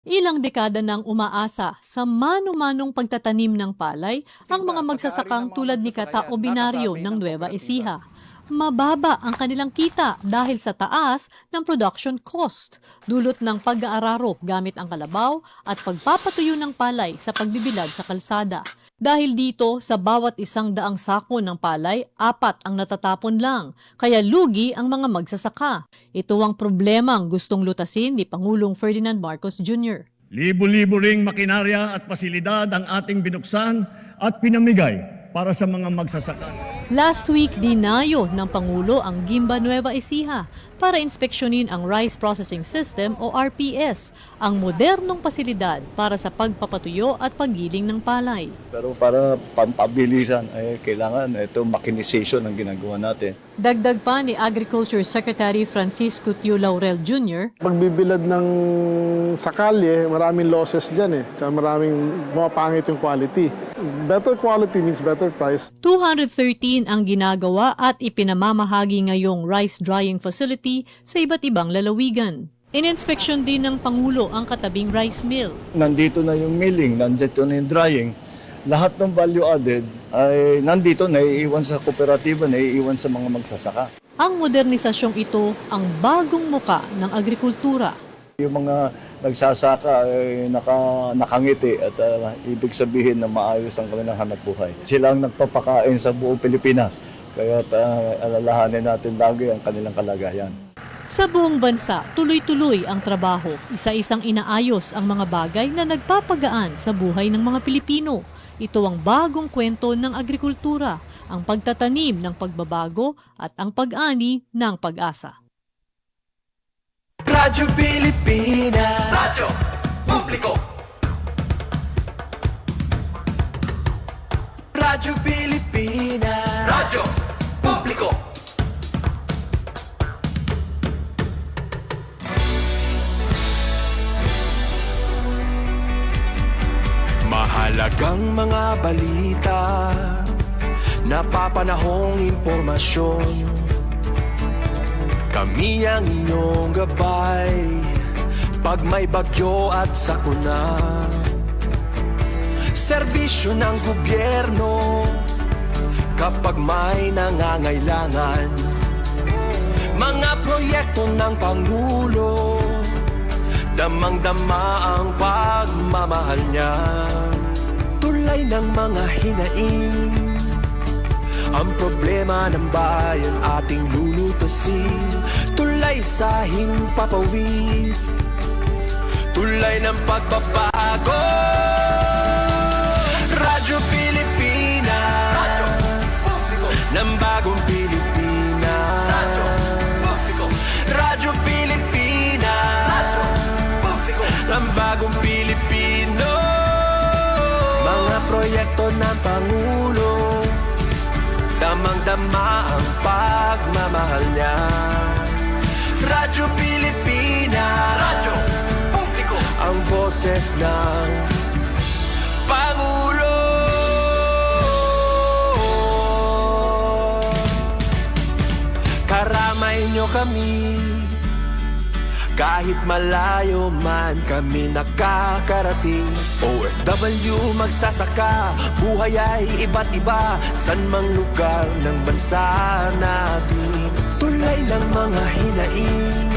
Ilang dekada nang umaasa sa mano-manong pagtatanim ng palay ang mga magsasakang tulad ni Katao Binario ng Nueva Ecija. Mababa ang kanilang kita dahil sa taas ng production cost, dulot ng pag-aararo gamit ang kalabaw at pagpapatuyo ng palay sa pagbibilad sa kalsada. Dahil dito, sa bawat 100 sako ng palay, 4 ang natatapon lang, kaya lugi ang mga magsasaka. Ito ang problemang gustong lutasin ni Pangulong Ferdinand Marcos Jr. Libo-libo ring makinarya at pasilidad ang ating binuksan at pinamigay para sa mga magsasaka. Last week, dinayo ng Pangulo ang Gimba Nueva Ecija para inspeksyonin ang Rice Processing System o RPS, ang modernong pasilidad para sa pagpapatuyo at paggiling ng palay. Pero para pampabilisan, kailangan ito mechanization ang ginagawa natin. Dagdag pa ni Agriculture Secretary Francisco Tio Laurel Jr., Pagbibilad ng sa kalye, maraming losses dyan Tsaka maraming pumapangit yung quality. Better quality means better price. 213 ang ginagawa at ipinamamahagi ngayong rice drying facility sa iba't ibang lalawigan. Ininspeksyon din ng Pangulo ang katabing rice mill. Nandito na yung milling, nandito na yung drying. Lahat ng value added ay nandito, naiiwan sa kooperatiba, naiiwan sa mga magsasaka. Ang modernisasyong ito ang bagong muka ng agrikultura. Yung mga nagsasaka ay nakangiti at ibig sabihin na maayos ang kanilang hanapbuhay. Sila ang nagpapakain sa buong Pilipinas, kaya alalahanin natin lagi ang kanilang kalagayan. Sa buong bansa, tuloy-tuloy ang trabaho. Isa-isang inaayos ang mga bagay na nagpapagaan sa buhay ng mga Pilipino. Ito ang bagong kwento ng agrikultura, ang pagtatanim ng pagbabago at ang pag-ani ng pag-asa. Radyo Pilipinas. Radyo Publiko. Radyo Pilipinas. Radyo Publiko. Mahalagang mga balita, napapanahong impormasyon. Kami ang inyong gabay pag may bagyo at sakuna. Serbisyo ng gobyerno kapag may nangangailangan. Mga proyekto ng Pangulo, damang-dama ang pagmamahal niya. Tulay ng mga hinaing, ang problema ng bayan ating lulutasin. Tulay sa himpapawid, tulay ng pagbabago. Radyo Pilipinas, Radyo Publiko ng bagong Pilipinas. Radyo Publiko, Radyo Pilipinas, Radyo Publiko ng bagong Pilipino. Mga proyekto ng Pangulo, damang-dama ang pagmamahal niya. Radyo Pilipinas, Radyo Publiko, ang boses ng Pangulo. Karamay niyo kami, kahit malayo man kami nakakarating. OFW magsasaka, buhay ay iba't iba, san mang lugar ng bansa natin. Tulay ng mga hinaing,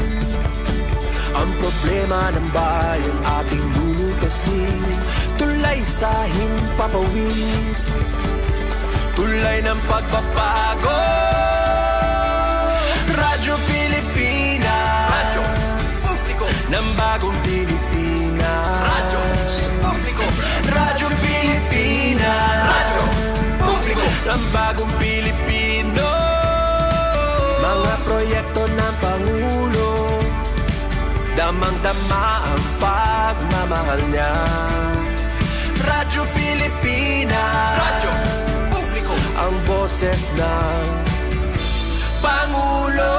ang problema ng bayan ating lulutasin. Tulay sa himpapawid, tulay ng pagbabago. Radyo Pilipinas, Radyo Publiko ng bagong Pilipinas. Radyo Publiko, Radyo Pilipinas, Radyo Publiko ng bagong Pilipino. Mga proyekto ng Pangulo, damang-dama ang pagmamahal niya. Radyo Pilipinas, Radyo Publiko, ang boses ng Pangulo.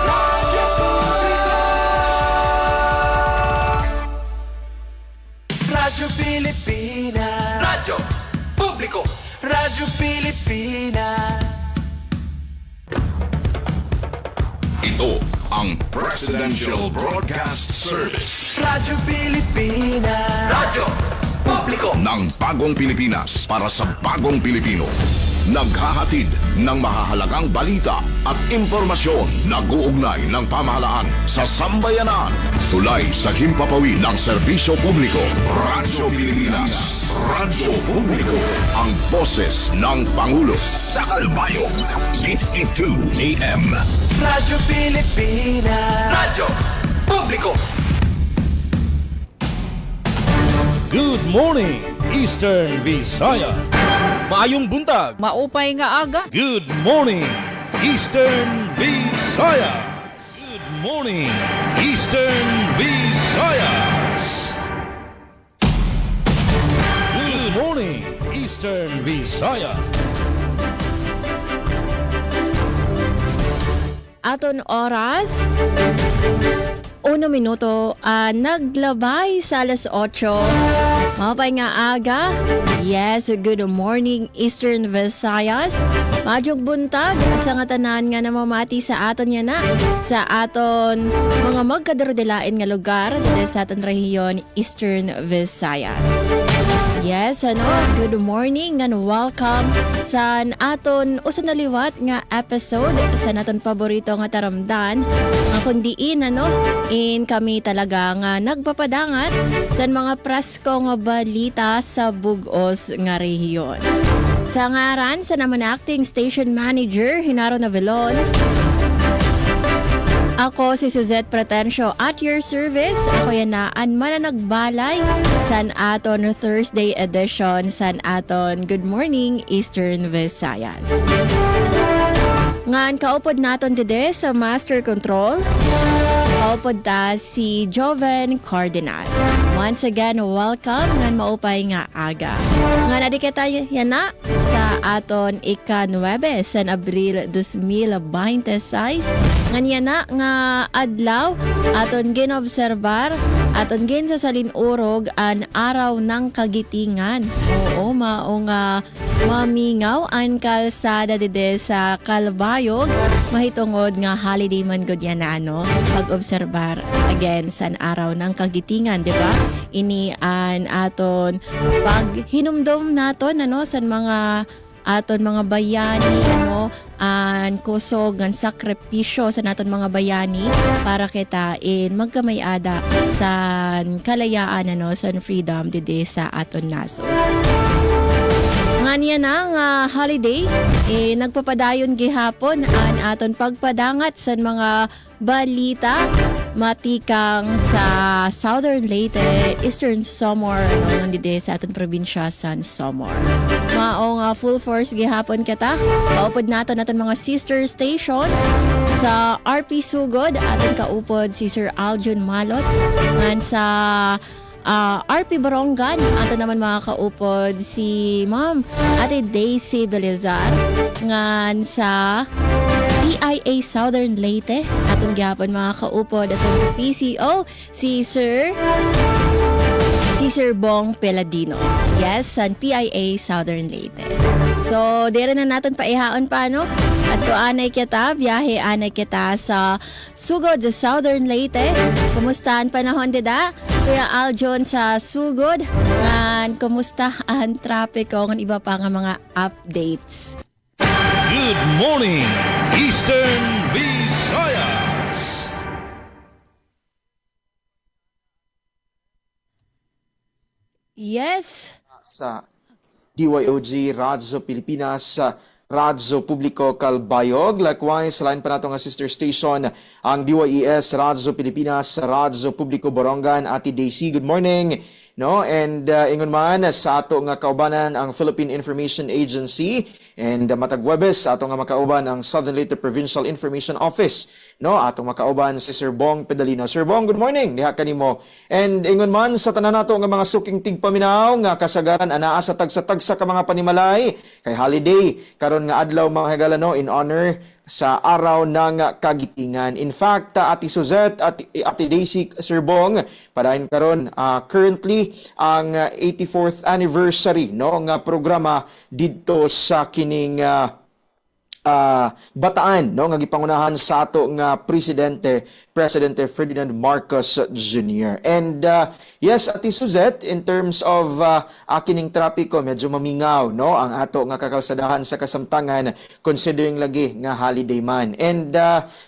Radyo Publiko, Radyo Pilipinas, Radyo Publiko, Radyo Pilipinas. Ito ang Presidential Broadcast Service Radyo Pilipinas. Radyo Publiko ng Bagong Pilipinas para sa Bagong Pilipino. Naghahatid ng mahahalagang balita at impormasyon na guugnay ng pamahalaan sa sambayanan. Tulay sa himpapawid ng serbisyo publiko. Radyo Pilipinas. Radyo Publiko. Ang boses ng Pangulo. Sa Kalbayog. 882 AM. Radyo Pilipinas. Radyo Publiko. Good morning, Eastern Visaya. Maayong buntag. Maupay nga aga. Good morning, Eastern Visaya. Good morning, Eastern Visayas. Good morning, Eastern Visaya. Aton oras 1 minuto, naglabay sa alas 8. Mapay nga aga. Yes, good morning Eastern Visayas. Madyong buntag sa nga tanan nga namamati sa aton yan na sa aton mga magkadarudelain nga lugar dito sa aton rehiyon Eastern Visayas. Yes, good morning and welcome sa aton usa na liwat nga episode sa naton paborito nga taramdan. Ang kundiin in kami talaga nga nagpapadangat sa mga presko nga balita sa bugos nga rehiyon. Sa ngaran sa naman acting station manager Hinaro Navilon. Ako si Suzette Pretencio at your service. Ako yan na man na nagbalay san aton Thursday edition san aton Good Morning Eastern Visayas. Ngan kaupod naton dide sa Master Control. Kaupod ta si Joven Cardenas. Once again, welcome ngan maupay nga aga. Ngan adiketa yan na sa aton ika-9 san Abril 2026. Ngan yan na nga adlaw aton ginobserbar aton gin sa salinurog an araw ng kagitingan. Oo, mao nga mamingaw ang kalsada dide sa Kalbayog. Mahitungod nga holiday man gud yan na pag-obserbar again sa araw ng kagitingan, di ba? Ini an aton paghinumdom naton sa mga aton mga bayani an kusog ang sakripisyo sa naton mga bayani para kitain magkamayada sa kalayaan sa freedom dide sa aton nasod. Nga na nga holiday, nagpapadayon gihapon an aton pagpadangat sa mga balita matikang sa Southern Leyte, Eastern Samar, nandito sa aton probinsya sa Samar. Mao nga full force gihapon kita. Kaupod naton mga sister stations sa RP Sugod, aton kaupod si Sir Aljon Malot, ngan sa RP Barongan, ato naman mga kaupod si Ma'am Ate Daisy Belizar, ngan sa PIA Southern Leyte, atong gyapon mga kaupod atong PCO si Sir Bong Peladino. Yes, sa PIA Southern Leyte. So, dire na natin paihaon pa At anay kita, biyahe anay kita sa Sugod, Southern Leyte. Kumusta ang panahon dida? Kuya Aljon sa Sugod. Ngan, kumusta ang trapiko ng iba pa nga mga updates? Good morning, Eastern Visayas. Yes. Sa DYOG Radyo Pilipinas, Radyo Publiko Kalbayog. Likewise, lain pa nato nga sister station ang DYES Radyo Pilipinas, Radyo Publiko Borongan. Ate Daisy, good morning. And ingon man sa ato nga kaubanan ang Philippine Information Agency and matag Webes ato nga makauban ang Southern Leyte Provincial Information Office. Atong makauban si Sir Bong Pedalino. Sir Bong, good morning. Diha kanimo. And ingon man sa tanan nato nga mga suking tigpaminaw nga kasagaran anaa sa tagsa-tagsa ka mga panimalay kay holiday karon nga adlaw mga higala in honor sa araw ng kagitingan. In fact, Ate Suzette at Ate Daisy, Sir Bong, padayon karon currently ang 84th anniversary nga programa didto sa kining bataan no nga gipangunahan sa ato nga presidente Ferdinand Marcos Jr. And yes, Ate Suzette, in terms of kining trapiko medyo mamingaw no ang ato nga kakalsadahan sa kasamtangan considering lagi nga holiday man. And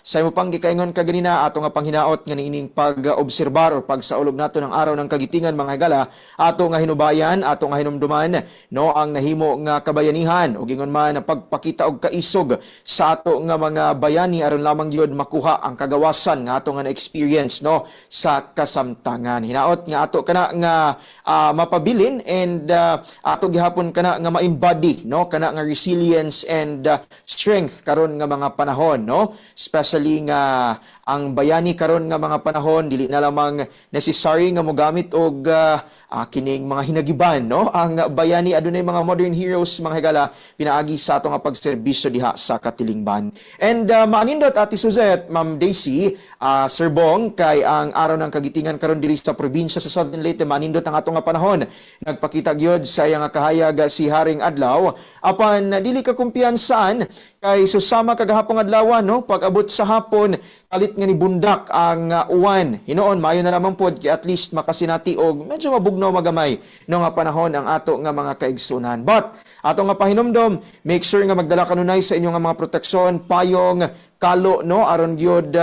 sa imo pang gikaingon kaganina ato nga panghinaot nga niining pag-obserbar o pagsaulog nato ng araw ng kagitingan mga higala, ato nga hinubayan, ato nga hinumduman no ang nahimo nga kabayanihan ug ingon man ang pagpakita og kaisog sa ato nga mga bayani aron lamang gyud makuha ang kagawasan nga ato nga na-experience no sa kasamtangan. Hinaot nga ato kana nga mapabilin and ato gihapon kana nga ma-embody no kana nga resilience and strength karon nga mga panahon no, especially nga ang bayani karon nga mga panahon dili na lamang necessary nga mogamit og kining mga hinagiban no, ang bayani adunay mga modern heroes mga higala pinaagi sa ato nga pagserbisyo diha sa katilingban. And maanindot Ate Suzette, Ma'am Daisy, Sir Bong, kay ang araw ng kagitingan karon diri sa probinsya sa Southern Leyte, maanindot ang ato nga panahon. Nagpakita gyud sa iyang kahayag si Haring Adlaw apan dili ka kumpiyansaan kay susama kagahapon adlaw no, pag-abot sa hapon kalit nga ni bundak ang uwan. Hinoon maayo na lamang pod kay at least makasinati og medyo mabugnaw magamay no nga panahon ang ato nga mga kaigsunan. But ato nga pahinumdom, make sure nga magdala kanunay sa inyong mga proteksyon, payong, kalo no aron gyud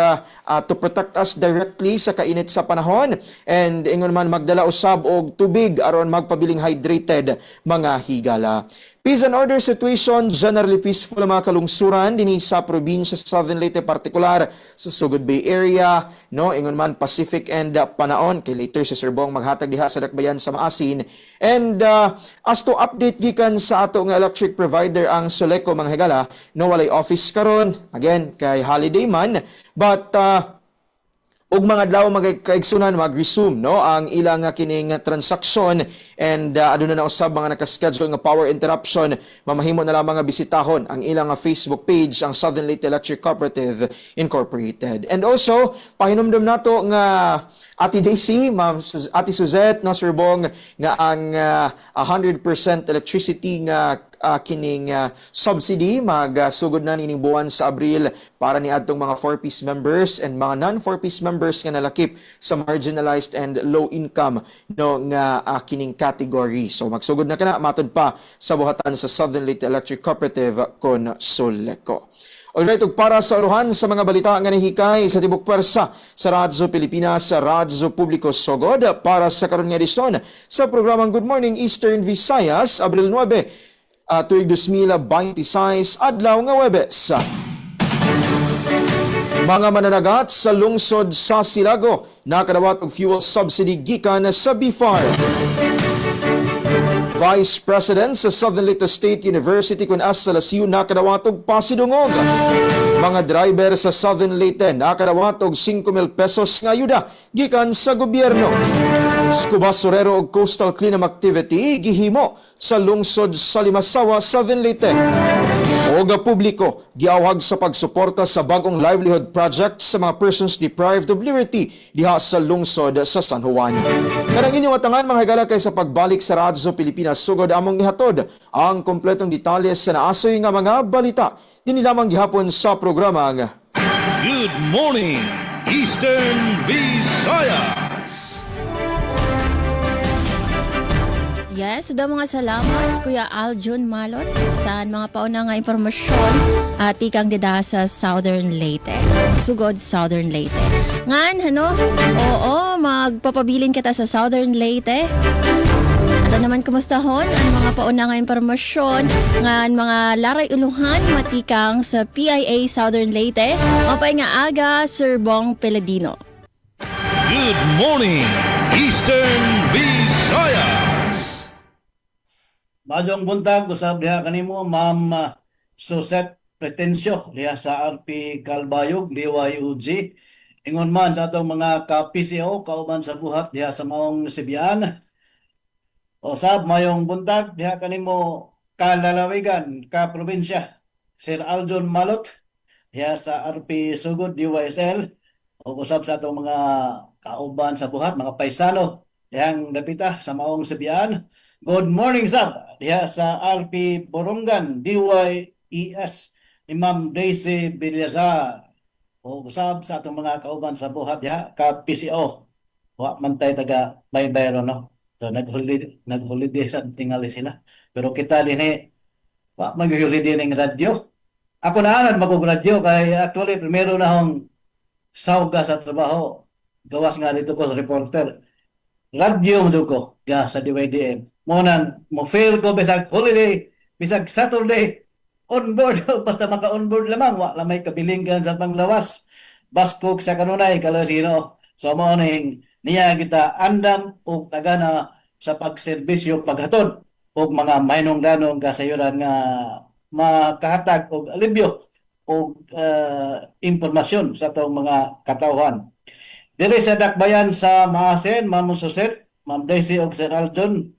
to protect us directly sa kainit sa panahon, and ingon man magdala usab og tubig aron magpabiling hydrated mga higala. Peace and order situation, generally peaceful ang mga kalungsuran dinhi sa probinsya sa Southern Leyte, partikular sa Sugod Bay area, no, ingon man Pacific and Panaon, kay later si Sir Bong maghatag diha sa dakbayan sa Maasin. And as to update gikan sa ato nga electric provider ang Soleco mga higala, no, walay office karon, again kay holiday man, but ug mga adlaw magkaigsunan mag-resume no ang ilang kining transaksyon, and aduna na usab mga naka-schedule nga power interruption, mamahimo na lamang nga bisitahon ang ilang Facebook page, ang Southern Leyte Electric Cooperative Incorporated. And also pahinumdom nato nga Ate Daisy, Ate Suzette, no, Sir Bong, nga ang 100% electricity nga kining subsidy magsugod na nining buwan sa Abril para ni adtong mga 4-piece members and mga non-4-piece members nga nalakip sa marginalized and low income no nga kining category. So magsugod na kana matod pa sa buhatan sa Southern Leyte Electric Cooperative kon Soleco. Alright, ug para sa aruhan sa mga balita nga nahikay sa tibok pwersa sa Radyo Pilipinas, sa Radyo Publiko Sogod, para sa karon nga edisyon sa programang Good Morning Eastern Visayas, Abril 9, tuig 2026, adlaw nga Webes. Mga mananagat sa lungsod sa Silago nakadawat og fuel subsidy gikan sa BIFAR. Vice President sa Southern Leyte State University kun Asa Lasiu nakadawat og pasidungog. Mga driver sa Southern Leyte nakadawat og 5,000 pesos nga ayuda gikan sa gobyerno. Scuba Sorero og coastal cleanup activity gihimo sa lungsod sa Limasawa, Southern Leyte. Oga publiko giawhag sa pagsuporta sa bagong livelihood project sa mga persons deprived of liberty diha sa lungsod sa San Juan. Kanang inyong atangan mga higala kay sa pagbalik sa Radyo Pilipinas sugod among ihatod ang kompletong detalye sa naasoy nga mga balita. Dini lamang gihapon sa programang Good Morning Eastern Visayas. Yes, daw mga salamat Kuya Aljun Malot sa mga pauna nga impormasyon at ikang dida sa Southern Leyte. Sugod Southern Leyte. Ngan, ano? Oo, magpapabilin kita sa Southern Leyte. At naman kumustahon ang mga pauna nga impormasyon ngan mga laray uluhan matikang sa PIA Southern Leyte. Mapay nga aga, Sir Bong Peladino. Good Morning Eastern Visayas. Majong buntag, usab diha kanimo, Ma'am Suzette Pretensyo, diha sa RP Calbayog, DYUG. Ingon man sa atong mga ka-PCO, kauban sa buhat diha sa maong Sibian. Usab, mayong buntag, diha kanimo kalalawigan, ka-probinsya. Sir Aljun Malot, diha sa RP Sugod, DYSL. O usab sa atong mga kauban sa buhat, mga paisano, dihang dapita sa maong Sibian. Good morning, sab. Diha sa RP Borongan, DYES. Imam Daisy Bilyazar o usab sa atong mga kauban sa buhat ya ka PCO wa man tay taga Baybayro no. So nag-holiday sa tingali sila. Pero kita din wa mag-holiday ning radyo. Ako na anad mag-radyo kay actually primero na hong sawga sa trabaho. Gawas nga dito ko sa reporter. Radyo mo ko ya sa DYDM. Mo fail ko bisag holiday, bisag Saturday on board basta maka-on board lamang wa lamay kabilinggan sa panglawas. Baskog sa kanunay kalasino. So mo ning niya kita andam og tagana sa pagserbisyo paghatod og mga mahinungdanong kasayuran nga makahatag og alibyo og impormasyon sa atong mga katawhan. Diri sa dakbayan sa Maasin, Ma'am Suset, Ma'am Daisy og Sir Aljon,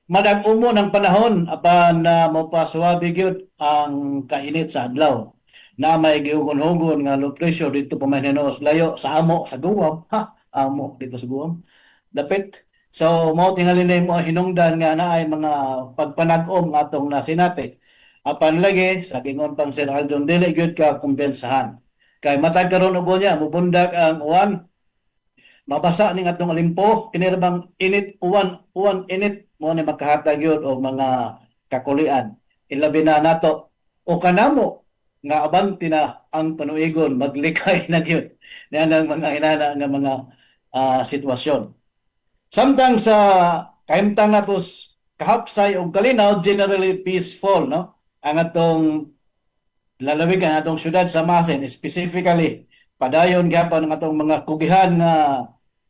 madag-umo ng panahon apan mapaswabe gyud ang kainit sa adlaw. Na may gihugon-hugon nga low pressure dito pa man hinos layo sa amo sa Guam. Amo dito sa Guam. Dapit. So mao tingali na mo hinungdan nga naay mga pagpanag-om atong nasinati. Apan lagi sa gingon pang Sir Aljon dili gyud ka kumpensahan. Kay matag karon ubo niya mubundag ang uwan. Mabasa ning atong alimpo kini bang init uwan init mo ni makahatag gyud og mga kakulian. Ilabi na nato o kanamo nga abanti na ang panuigon maglikay na gyud nianang mga inana nga mga sitwasyon. Samtang sa kahimtang natos kahapsay og kalinaw generally peaceful no ang atong lalawigan atong syudad sa Maasin specifically padayon gyapon ang atong mga kugihan nga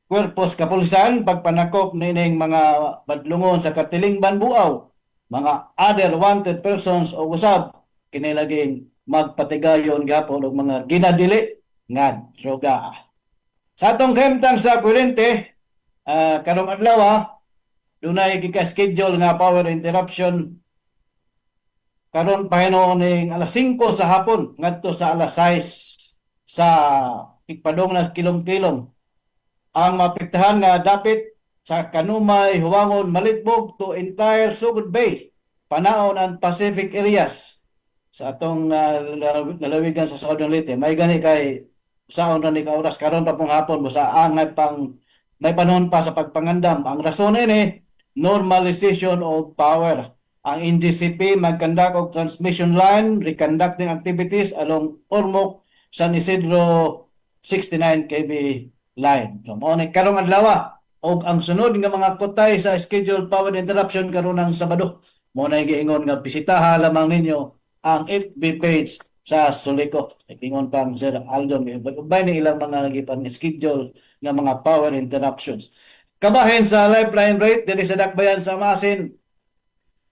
kwerpos kapulisan pagpanakop nining mga badlungon sa Katilingban Buaw, mga other wanted persons o usab kinilaging magpatigayon gyapon og mga ginadili nga droga. Sa atong kahimtang sa kurente karong adlaw dunay gika-schedule nga power interruption karon pahinoon ning alas 5 sa hapon ngadto sa alas 6 sa Ikpadong na kilom-kilom. Ang mapektahan nga dapit sa Kanumay, Huwangon, Malitbog to entire Sugod Bay, Panaon and Pacific areas sa atong nalawigan sa Southern Leyte. May gani kay saon ra ni ka oras karon pa pong hapon busa angay pang may panahon pa sa pagpangandam. Ang rason ini normalization of power. Ang NGCP mag-conduct og transmission line reconducting activities along Ormoc, San Isidro 69 kV line. So mao ni karong adlaw og ang sunod nga mga kutay sa scheduled power interruption karon ng Sabado. Mo na giingon nga bisitaha lamang ninyo ang FB page sa Suliko. Giingon pang Sir Aljon ubay ni ilang mga gipan schedule nga mga power interruptions. Kabahin sa lifeline rate diri sa dakbayan sa Maasin.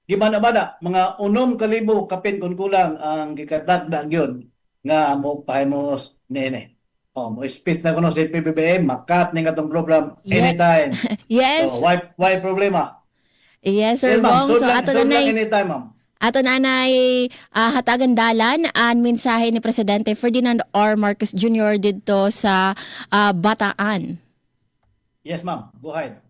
Gimana-bana mga 6,000 kapin kun kulang ang gikatagda gyud nga mo pahimos nene. Mo speech na kuno sa PBBM makat ning atong program anytime. Yes. So why problema? Yes, Sir Yes, ma'am. Bong. So, ato na anytime, ma'am. ato na hatagan dalan ang mensahe ni Presidente Ferdinand R. Marcos Jr. dito sa Bataan. Yes, ma'am. Go ahead.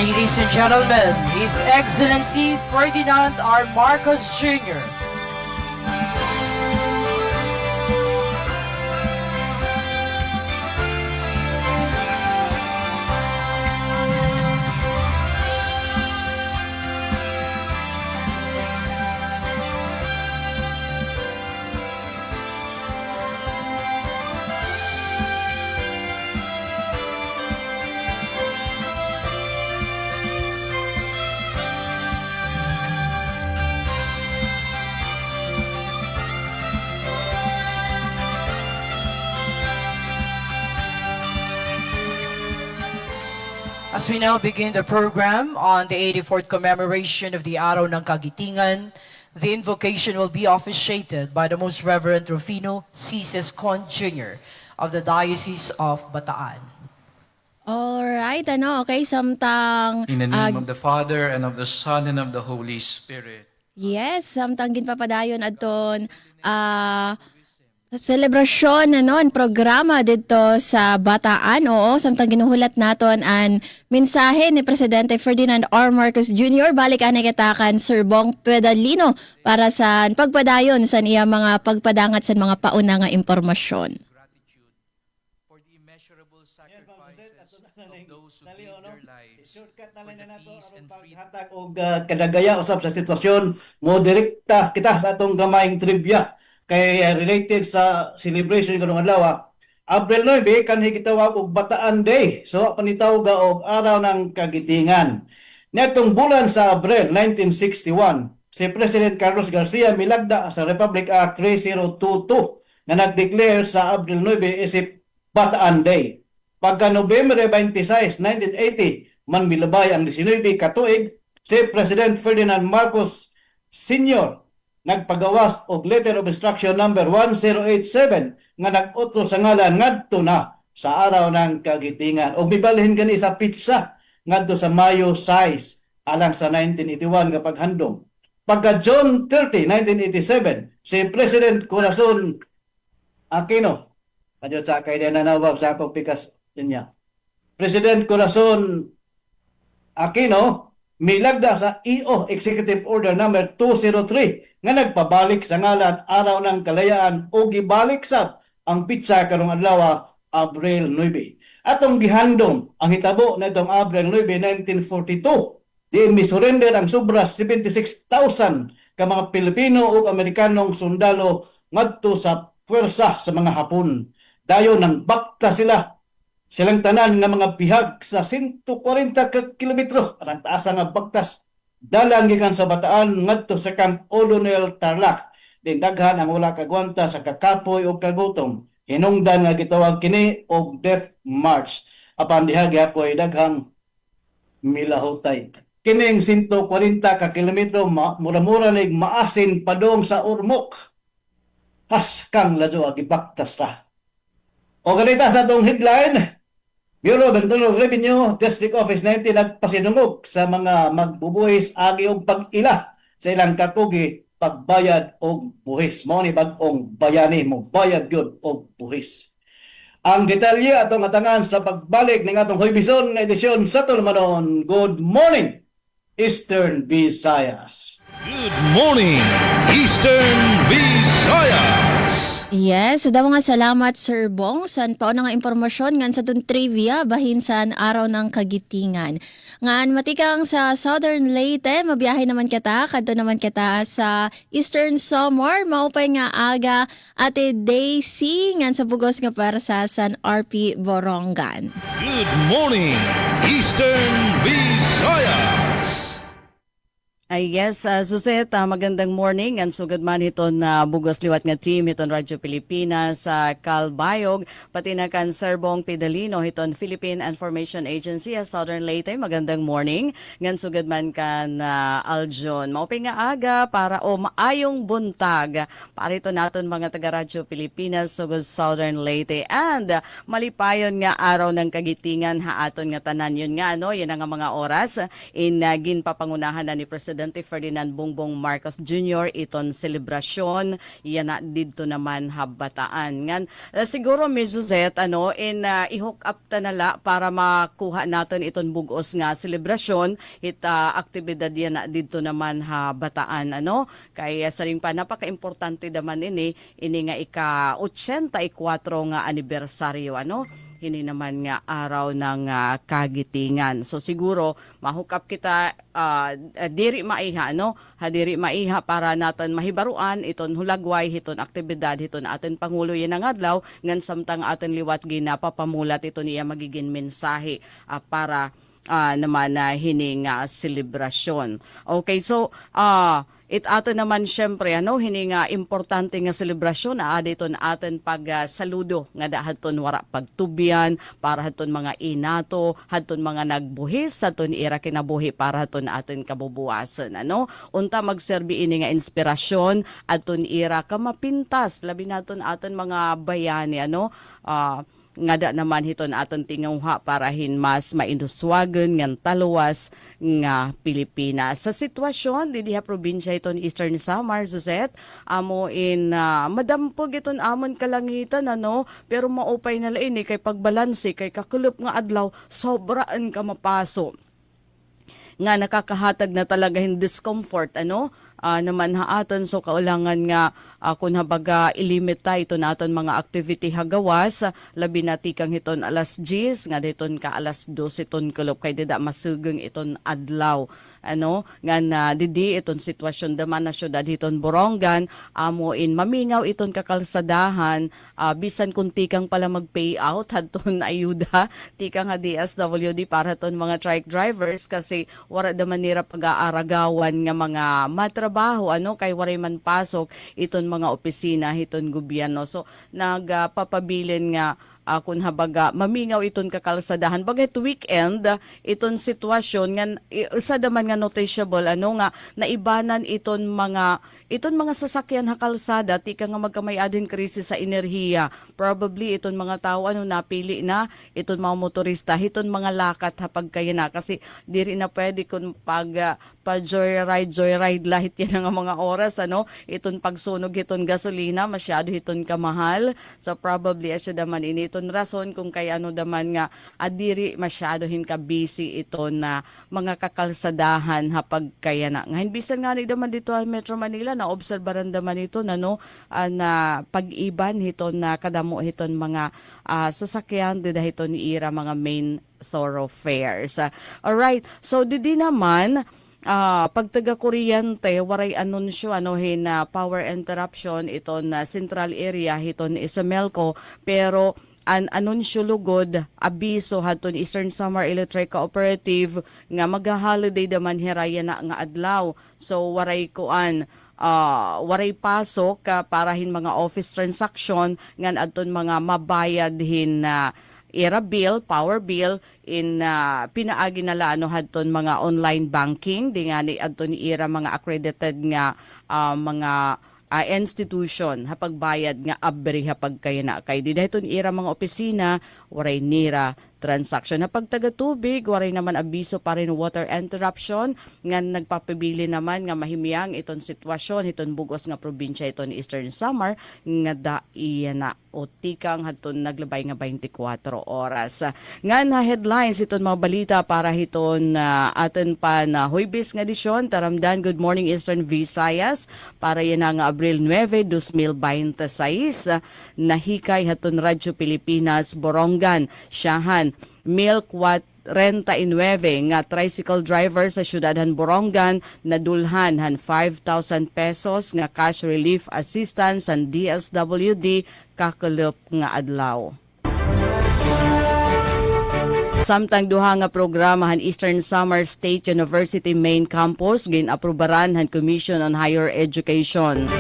Ladies and gentlemen, His Excellency Ferdinand R. Marcos Jr. As we now begin the program on the 84th commemoration of the Araw ng Kagitingan, the invocation will be officiated by the Most Reverend Rufino C. Sescon Jr. of the Diocese of Bataan. Alright, okay, samtang... In the name of the Father, and of the Son, and of the Holy Spirit. Yes, samtang ginpapadayon adton selebrasyon programa dito sa Bataan. Oo, samtang ginuhulat naton ang mensahe ni Presidente Ferdinand R. Marcos Jr. balik ani katakan Sir Bong Pedalino para sa pagpadayon sa iya mga pagpadangat sa mga pauna nga impormasyon. For the immeasurable sacrifices of those who gave their lives Shortcut for na lang the na nato peace and aron freedom. paghatag og kadagaya usab sa sitwasyon mo direkta kita sa atong gamayng trivia kay related sa celebration kanong adlaw. April 9 kanhi gitawag og Bataan Day. So panitawga og Araw ng Kagitingan. Netong bulan sa Abril 1961, si President Carlos Garcia milagda sa Republic Act 3022 na nag-declare sa Abril 9 isip Bataan Day. Pagka Nobyembre 26, 1980, man milabay ang 19 katuig, si President Ferdinand Marcos Sr. nagpagawas og letter of instruction number 1087 nga nag-utro sa ngalan ngadto na sa Araw ng Kagitingan. Og mibalhin gani sa pizza ngadto sa Mayo 6 alang sa 1981 nga paghandom. Pagka June 30, 1987, si President Corazon Aquino, adyo sa kay nanawag sa akong pikas niya. President Corazon Aquino milagda sa EO Executive Order number 203 nga nagpabalik sa ngalan Araw ng Kalayaan o gibalik sab ang pizza karong adlaw Abril 9. Atong gihandom ang hitabo na itong Abril 9, 1942 diin misurrender ang sobra 76,000 ka mga Pilipino o Amerikanong sundalo ngadto sa puwersa sa mga Hapon. Dayon nang bakta silang tanan nga mga bihag sa 140 ka kilometro ang taas nga baktas dalan gikan sa Bataan ngadto sa Camp O'Donnell Tarlac. Din daghan ang wala kagwanta sa kakapoy o kagutom. Hinungdan nga gitawag kini og Death March. Apan diha gyapon daghang milahutay. Kining 140 ka kilometro mura-mura nig maasin padong sa Ormoc. Haskang ladyo gibaktas ra. O ganita sa atong headline, Bureau of Internal Revenue District Office 19 nagpasinungog sa mga magbubuhis agi og pag-ila sa ilang katugi pagbayad og buhis. Mao ni bag-ong bayani mo bayad gyud og buhis. Ang detalye atong atangan sa pagbalik ning atong Huybison nga edisyon sa Tulmanon. Good morning, Eastern Visayas. Good morning, Eastern Visayas. Yes, da mga salamat Sir Bong san pauna nga impormasyon ngan sa tun trivia bahin sa Araw ng Kagitingan. Ngan matikang sa Southern Leyte mabiyahe naman kita kadto naman kita sa Eastern Samar maupay nga aga Ate Daisy ngan sa bugos nga para sa San RP Borongan. Good morning, Eastern Visayas. Ay yes, Suzette, magandang morning. And sugad man hiton na bugos liwat nga team hiton Radyo Pilipinas sa Calbayog, pati na kan Sir Bong Pedalino hiton Philippine Information Agency sa Southern Leyte. Magandang morning. Ngan sugad man kan Aljon. Maupay nga aga para maayong buntag. Para ito naton mga taga Radyo Pilipinas sugod Southern Leyte. And malipayon nga Araw ng Kagitingan haaton nga tanan yun nga yan nga mga oras in ginpapangunahan na ni Presidente Ferdinand Bongbong Marcos Jr. iton selebrasyon yan na dito naman habataan ngan siguro Ms. Suzette i-hook up tanala para makuha natin iton bugos nga selebrasyon aktibidad yan na dito naman habataan kay saring pa napaka-importante naman ini nga ika-84 nga anibersaryo hindi naman nga Araw ng Kagitingan. So siguro mahukap kita diri maiha diri maiha para naton mahibaruan iton hulagway hiton aktibidad hiton aton pangulo yan ang adlaw ngan samtang aton liwat ginapapamulat ito niya magiging mensahe para naman hining selebrasyon. Okay, so ato naman syempre hininga importante nga selebrasyon dito na atin pag saludo nga dahaton wara pagtubyan para haton mga inato, haton mga nagbuhis, haton ira kinabuhi para haton atin kabubuwasan. Unta magserbi ini nga inspirasyon aton ira ka mapintas labi naton atin mga bayani nga da naman hiton aton tingawha parahin mas mainduswagan ngan taluwas nga Pilipinas. Sa sitwasyon di diha probinsya iton Eastern Samar, Suzette, amo in madampog iton amon kalangitan pero maupay na lain kay pagbalanse kay kakulop nga adlaw sobraan ka mapaso nga nakakahatag na talaga hin discomfort naman haatan so kaulangan nga kung habaga ilimit ta ito naton mga activity hagawas labi na tikang hiton alas 10 nga diton ka alas 12 iton kulop kay dida masugeng iton adlaw nga didi iton sitwasyon daman na syudad hiton Borongan amo in mamingaw iton kakalsadahan bisan kung tikang pala mag-payout hadton ayuda tikang nga DSWD para ton mga trike drivers kasi wala daman nira pag-aaragawan nga mga matrabaho kay waray man pasok iton mga opisina hiton gobyerno so nagpapabilin nga kung habaga mamingaw iton kakalsadahan bagay weekend iton sitwasyon nga isa daman nga noticeable nga naibanan iton mga sasakyan ha kalsada tika nga magkamay-adin krisis sa enerhiya probably iton mga tao napili na iton mga motorista hiton mga lakat ha pagkaya na kasi diri na pwede kung pag joyride lahit yan nga mga oras iton pagsunog iton gasolina masyado hiton kamahal so probably asya daman initon rason kung kay daman nga adiri masyado hin ka busy ito na mga kakalsadahan ha pagkaya na ngayon bisan nga ni daman dito sa Metro Manila na obserbaran daman ito na pag-iban hiton na kadamo hiton mga sasakyan dida hiton ni ira mga main thoroughfares. Alright, so didi naman pagtaga kuryente waray anunsyo na power interruption iton na central area hiton Isamelco pero anunsyo lugod abiso hadton Eastern Samar Electric Cooperative nga magha-holiday daman hiraya na nga adlaw so waray waray pasok parahin mga office transaction ngan adton mga mabayad hin era bill, power bill in pinaagi nala hadton mga online banking di nga ni adton era mga accredited nga mga institution hapagbayad nga abri hapagkaya na kay di dayton era mga opisina waray nira transaction. Napag taga-tubig, waray naman abiso pa rin water interruption nga nagpapabili naman nga mahimiyang iton sitwasyon, iton bugos nga probinsya iton Eastern Samar nga daiya na o tikang haton naglabay nga 24 oras. Nga na headlines iton mga balita para hiton atin pa na Huwebes nga edisyon, taramdan Good Morning Eastern Visayas para yan nga Abril 9, 2026 nahikay haton Radyo Pilipinas Borongan, Siyahan, 1049 nga tricycle driver sa syudadhan Borongan nadulhan han 5,000 pesos nga cash relief assistance ang DSWD kakulop nga adlaw. Samtang duha nga programa han Eastern Samar State University Main Campus gin-aprobaran han Commission on Higher Education.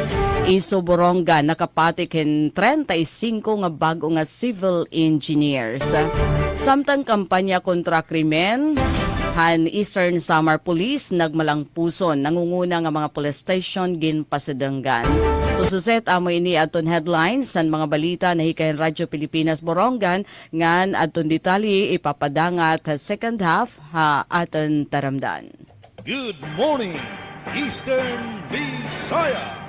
Iso Borongan nakapatik hin 35 nga bago nga civil engineers. Samtang kampanya kontra krimen, han Eastern Samar Police nagmalangpuson nangunguna nga mga police station ginpasidanggan. Sususet amo ini aton headlines san mga balita na hikayan Radyo Pilipinas Borongan ngan aton detalye ipapadangat sa second half ha aton taramdan. Good morning, Eastern Visayas.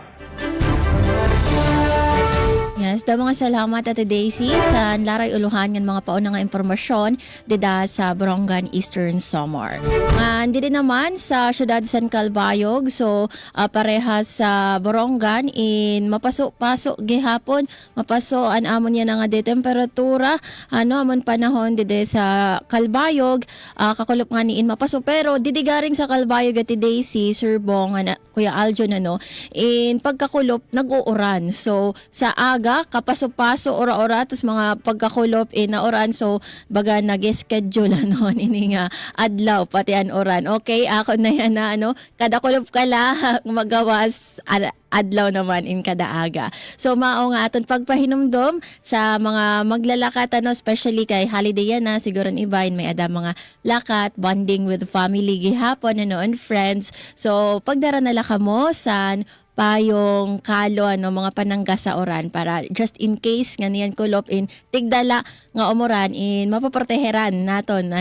Yes, daw mga salamat Ate Daisy sa laray uluhan ng mga pauna nga impormasyon dida sa Borongan Eastern Samar. Hindi din naman sa syudad San Calbayog, so parehas sa Borongan in mapasok gihapon, mapasoan amon yan nga de temperatura, amon panahon dide sa Calbayog, kakulop nga niin mapasok pero didigaring sa Calbayog Ate Daisy, Sir Bong, Kuya Aljon, in pagkakulop, nag-uuran. So, sa aga, kapaso-paso, ora-ora, tapos mga pagkakulop, nauran. So, baga nag-schedule, ini nga, adlaw, pati an oran. Okay, ako na yan na, kada kulop ka lang, magawas, adlaw naman in kada aga. So, mao nga aton pagpahinumdom sa mga maglalakat, especially kay holiday yan na, siguro iba, may ada mga lakat, bonding with family, gihapon, and friends. So, pagdara na ka mo san payong kalo mga panangga sa oran para just in case nga niyan kulop in tigdala nga umuran in mapaproteheran naton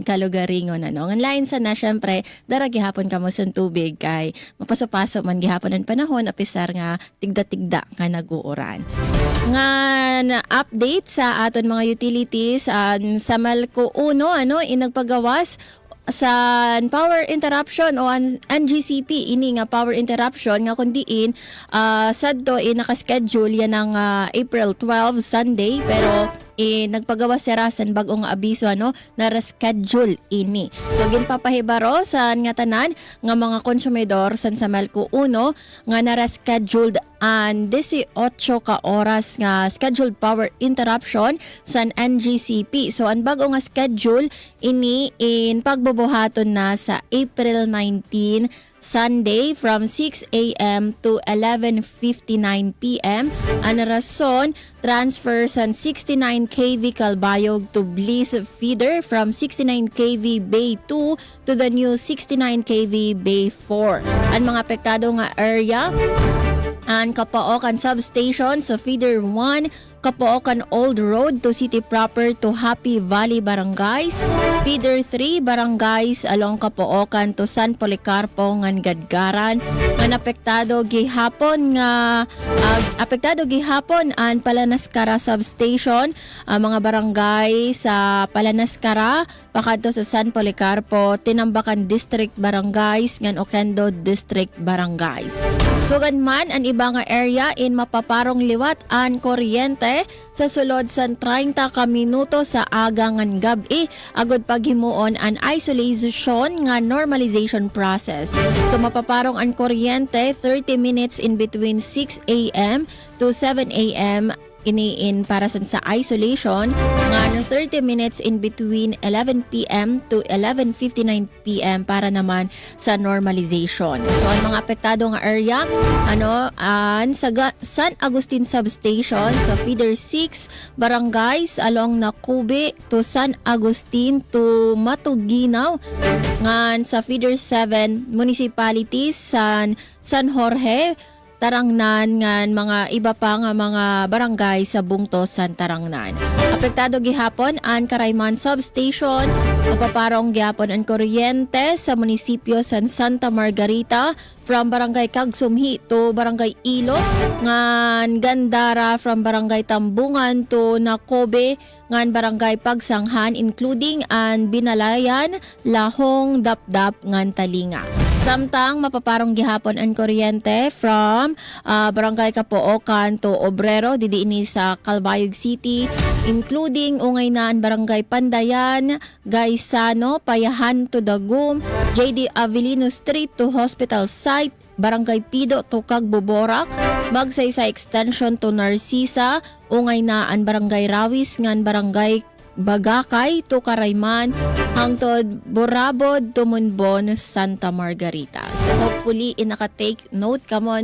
kalugaringon Ang lain sa na syempre dara gihapon kamo sa tubig kay mapaso-paso man gihapon ang panahon apisar nga tigda-tigda nga nag-uuran. Nga na update sa aton mga utilities sa Malco 1 inagpagawas sa power interruption o NGCP ini nga power interruption nga kundiin sadto naka-schedule yan ng April 12 Sunday pero nagpagawa serasan bagong abiso na reschedule ini. So ginpapahibaro sa nga tanan nga mga konsumidor sa Malco 1 nga na-rescheduled ang 18 ka oras nga scheduled power interruption sa NGCP. So ang bago nga schedule ini in pagbubuhaton na sa April 19 Sunday from 6 a.m. to 11:59 p.m. Ang rason, transfer sa 69 kV Calbayog to Bliss feeder from 69 kV Bay 2 to the new 69 kV Bay 4. Ang mga apektado nga area, ang Kapookan Substation sa Feeder 1, Kapookan Old Road to City Proper to Happy Valley Barangays, Feeder 3 Barangays along Kapookan to San Policarpo ngan Gadgaran, nga apektado gihapon ang Palanaskara Substation, mga barangay sa Palanaskara pakadto sa San Policarpo, Tinambakan District Barangays ngan Oquendo District Barangays. Sugad man ang iba nga area in mapaparong liwat ang kuryente sa sulod sa 30 ka minuto sa aga ngan gabi agod paghimuon ang isolation nga normalization process. So mapaparong ang kuryente 30 minutes in between 6 a.m. to 7 a.m. iniin para sa isolation nga 30 minutes in between 11 p.m. to 11:59 p.m. para naman sa normalization. So ang mga apektado nga area sa San Agustin Substation sa Feeder 6 barangays along Nakubi to San Agustin to Matuginaw, ngan sa Feeder 7 municipalities San Jorge, Tarangnan ngan mga iba pa nga mga barangay sa bungto San Tarangnan. Apektado gihapon ang Karayman Substation, mapaparong gihapon ang kuryente sa munisipyo San Santa Margarita from Barangay Kagsumhi to Barangay Ilo, ngan Gandara from Barangay Tambungan to Nakobe, ngan Barangay Pagsanghan including ang Binalayan, Lahong, Dapdap ngan Talinga. Samtang mapaparong gihapon ang kuryente from Barangay Kapookan to Obrero didiini sa Calbayog City, including ungay na ang Barangay Pandayan, Gaisano, Payahan to Dagum, JD Avelino Street to Hospital Site, Barangay Pido to Cagboborak, Magsaysay Extension to Narcisa, ungay na ang Barangay Rawis ngan Barangay Bagakay to Karayman, hangtod Borabod to Munbon, Santa Margarita. So hopefully naka-take note ka mo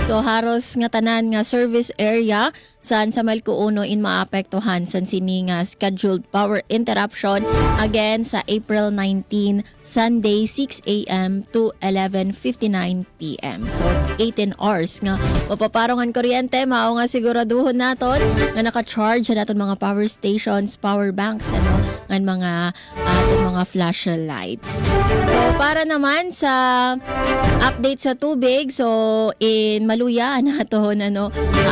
So haros nga tanan nga service area sa Malco 1 in maapektuhan sa sini nga scheduled power interruption again sa April 19 Sunday 6 a.m. to 11:59 p.m. So 18 hours nga mapaparong ang kuryente, mao nga siguraduhon naton nga naka-charge naton mga power stations, power banks ngan mga mga flashlights. So para naman sa update sa tubig, so in Maluya naton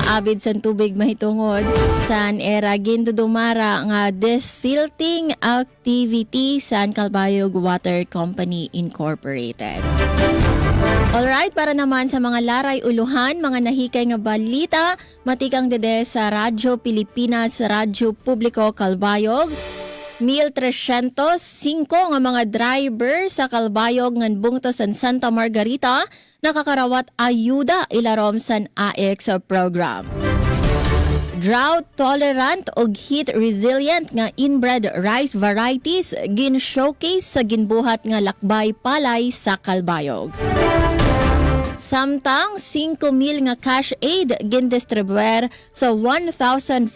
aabid sa tubig mahitungod san era gindudumara nga desilting activity sa Calbayog Water Company Incorporated. Alright, para naman sa mga laray uluhan, mga nahikay nga balita, matikang dede sa Radyo Pilipinas, Radyo Publiko Calbayog, 1,305 nga mga driver sa Calbayog ngan bungto sa Santa Margarita nakakarawat ayuda ilarom san AX program. Drought tolerant ug heat resilient nga inbred rice varieties gin-showcase sa ginbuhat nga lakbay palay sa Calbayog. Samtang 5,000 nga cash aid gin-distribuer sa 1,553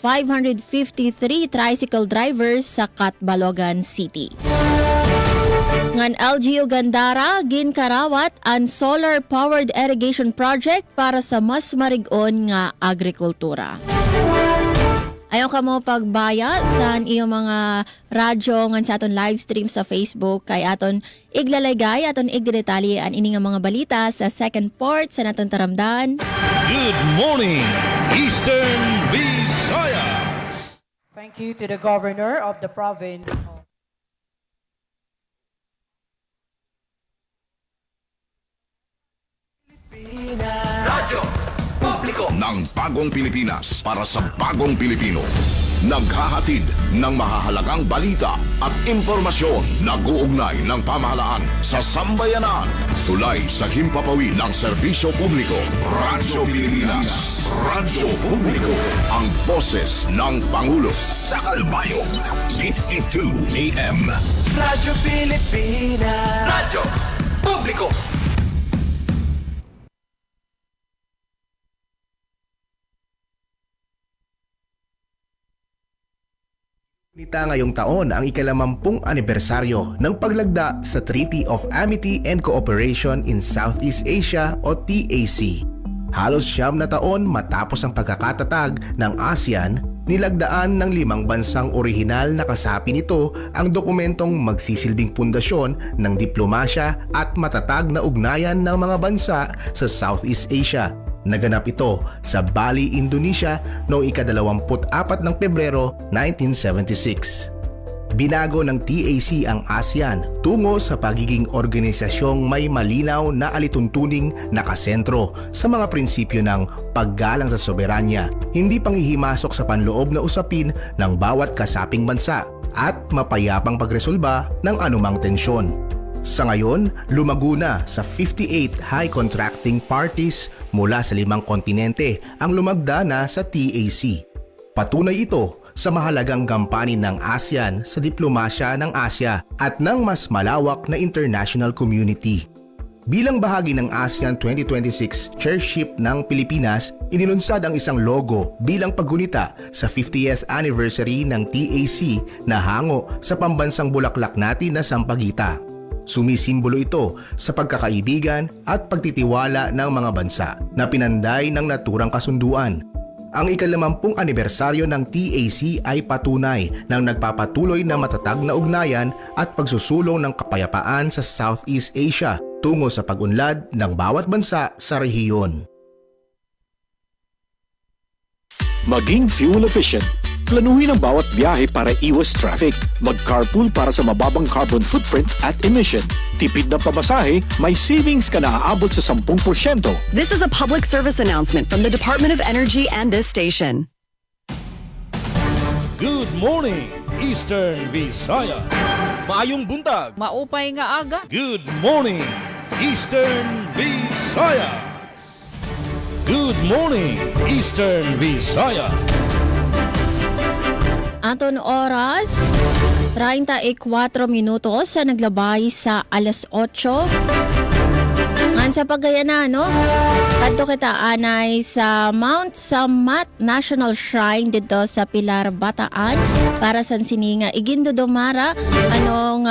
tricycle drivers sa Catbalogan City. Ngan LGU Gandara ginkarawat ang solar-powered irrigation project para sa mas marig-on nga agrikultura. Ayaw ka mo pagbaya sa iyong mga radyo ngan sa aton live stream sa Facebook kay aton iglalayggay aton igdetalye ang ini nga mga balita sa second part sa naton taramdan. Good morning, Eastern Visayas. Thank you to the Governor of the province. Radyo Publiko ng Bagong Pilipinas para sa Bagong Pilipino. Naghahatid ng mahahalagang balita at impormasyon na guugnay ng pamahalaan sa sambayanan. Tulay sa himpapawid ng serbisyo publiko. Radyo Pilipinas. Radyo Publiko. Ang boses ng Pangulo. Sa Calbayog, 8:02 AM. Radyo Pilipinas. Radyo Publiko. Nita ngayong taon ang ikalawampung anibersaryo ng paglagda sa Treaty of Amity and Cooperation in Southeast Asia o TAC. Halos 9 na taon matapos ang pagkakatatag ng ASEAN, nilagdaan ng 5 bansang orihinal na kasapi nito ang dokumentong magsisilbing pundasyon ng diplomasya at matatag na ugnayan ng mga bansa sa Southeast Asia. Naganap ito sa Bali, Indonesia noong ika-24 ng Pebrero 1976. Binago ng TAC ang ASEAN tungo sa pagiging organisasyong may malinaw na alituntuning nakasentro sa mga prinsipyo ng paggalang sa soberanya, hindi panghihimasok sa panloob na usapin ng bawat kasaping bansa at mapayapang pagresolba ng anumang tensyon. Sa ngayon, lumago na sa 58 high contracting parties mula sa 5 kontinente ang lumagda na sa TAC. Patunay ito sa mahalagang gampanin ng ASEAN sa diplomasya ng Asya at ng mas malawak na international community. Bilang bahagi ng ASEAN 2026 Chairship ng Pilipinas, inilunsad ang isang logo bilang paggunita sa 50th anniversary ng TAC na hango sa pambansang bulaklak natin na Sampaguita. Sumisimbolo ito sa pagkakaibigan at pagtitiwala ng mga bansa na pinanday ng naturang kasunduan. Ang ika-50 anibersaryo ng TAC ay patunay ng nagpapatuloy na matatag na ugnayan at pagsusulong ng kapayapaan sa Southeast Asia tungo sa pag-unlad ng bawat bansa sa rehiyon. Maging fuel efficient. Planuhin ang bawat biyahe para iwas traffic. Mag-carpool para sa mababang carbon footprint at emission. Tipid na pamasahe, may savings ka na aabot sa 10%. This is a public service announcement from the Department of Energy and this station. Good morning, Eastern Visayas. Maayong buntag. Maupay nga aga. Good morning, Eastern Visayas. Good morning, Eastern Visayas. Aton oras, 34 minutos sa naglabay sa alas 8. Ngan sa pagayana, no? Kadto kita anay sa Mount Samat National Shrine dito sa Pilar, Bataan para sa sininga igindodomara anong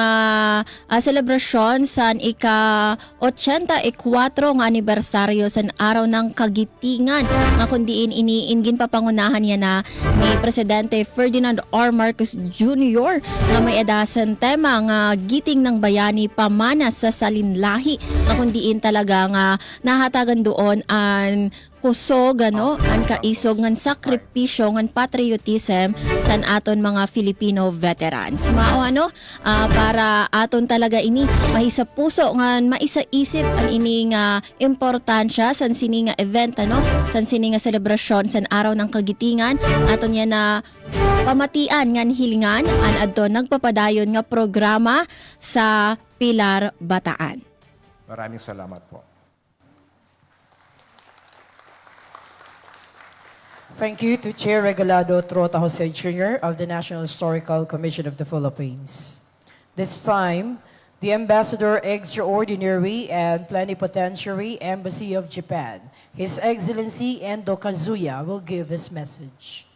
selebrasyon sa ika-84 nga anibersaryo sa araw ng Kagitingan nga kundiin iniingin papangunahan niya na ni Presidente Ferdinand R. Marcos Jr. nga may edasan tema nga giting ng bayani pamana sa salinlahi nga kundiin talaga nga nahatagan doon ang kusog ano ang kaisog ngan sakripisyo ngan patriotism san aton mga Filipino veterans. Mao ano para aton talaga ini mahisa puso ngan maisa-isip ang ini nga importansya san sini nga event ano, san sini nga selebrasyon san araw ng kagitingan aton yan na pamatian ngan hilingan an adto nagpapadayon nga programa sa Pilar Bataan. Maraming salamat po. Thank you to Chair Regalado Trota Jose Jr. of the National Historical Commission of the Philippines. This time, the Ambassador Extraordinary and Plenipotentiary Embassy of Japan, His Excellency Endo Kazuya, will give his message.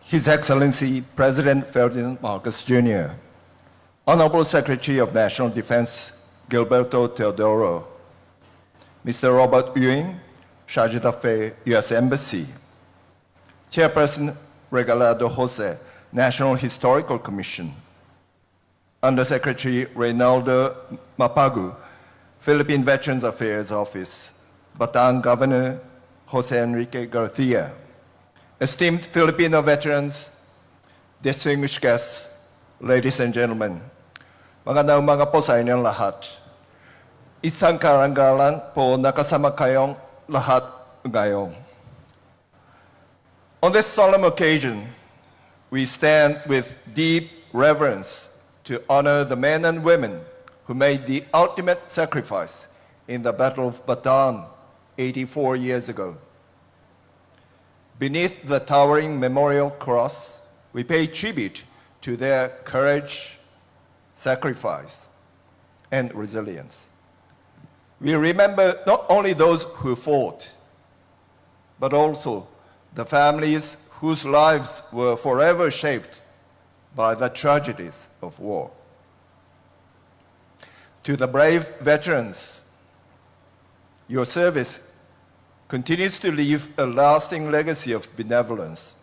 His Excellency President Ferdinand Marcos Jr., Honorable Secretary of National Defense Gilberto Teodoro, Mr. Robert Ewing, Charge d'Affaires, U.S. Embassy, Chairperson Regalado Jose, National Historical Commission, Undersecretary Reynaldo Mapagu, Philippine Veterans Affairs Office, Bataan Governor Jose Enrique Garcia, esteemed Filipino veterans, distinguished guests, ladies and gentlemen, magandang umaga po sa inyong lahat. Isang karangalan po nakasama kayong lahat ngayon. On this solemn occasion, we stand with deep reverence to honor the men and women who made the ultimate sacrifice in the Battle of Bataan 84 years ago. Beneath the towering memorial cross, we pay tribute to their courage, sacrifice, and resilience. We remember not only those who fought, but also the families whose lives were forever shaped by the tragedies of war. To the brave veterans, your service continues to leave a lasting legacy of benevolence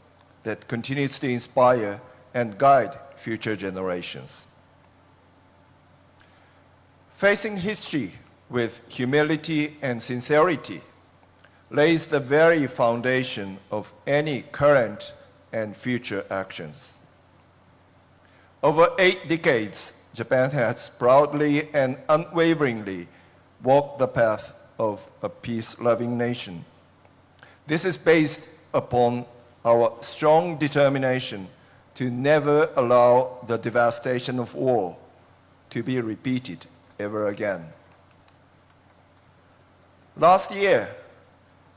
that continues to inspire and guide future generations. Facing history with humility and sincerity lays the very foundation of any current and future actions. Over 8 decades, Japan has proudly and unwaveringly walked the path of a peace-loving nation. This is based upon our strong determination to never allow the devastation of war to be repeated ever again. Last year,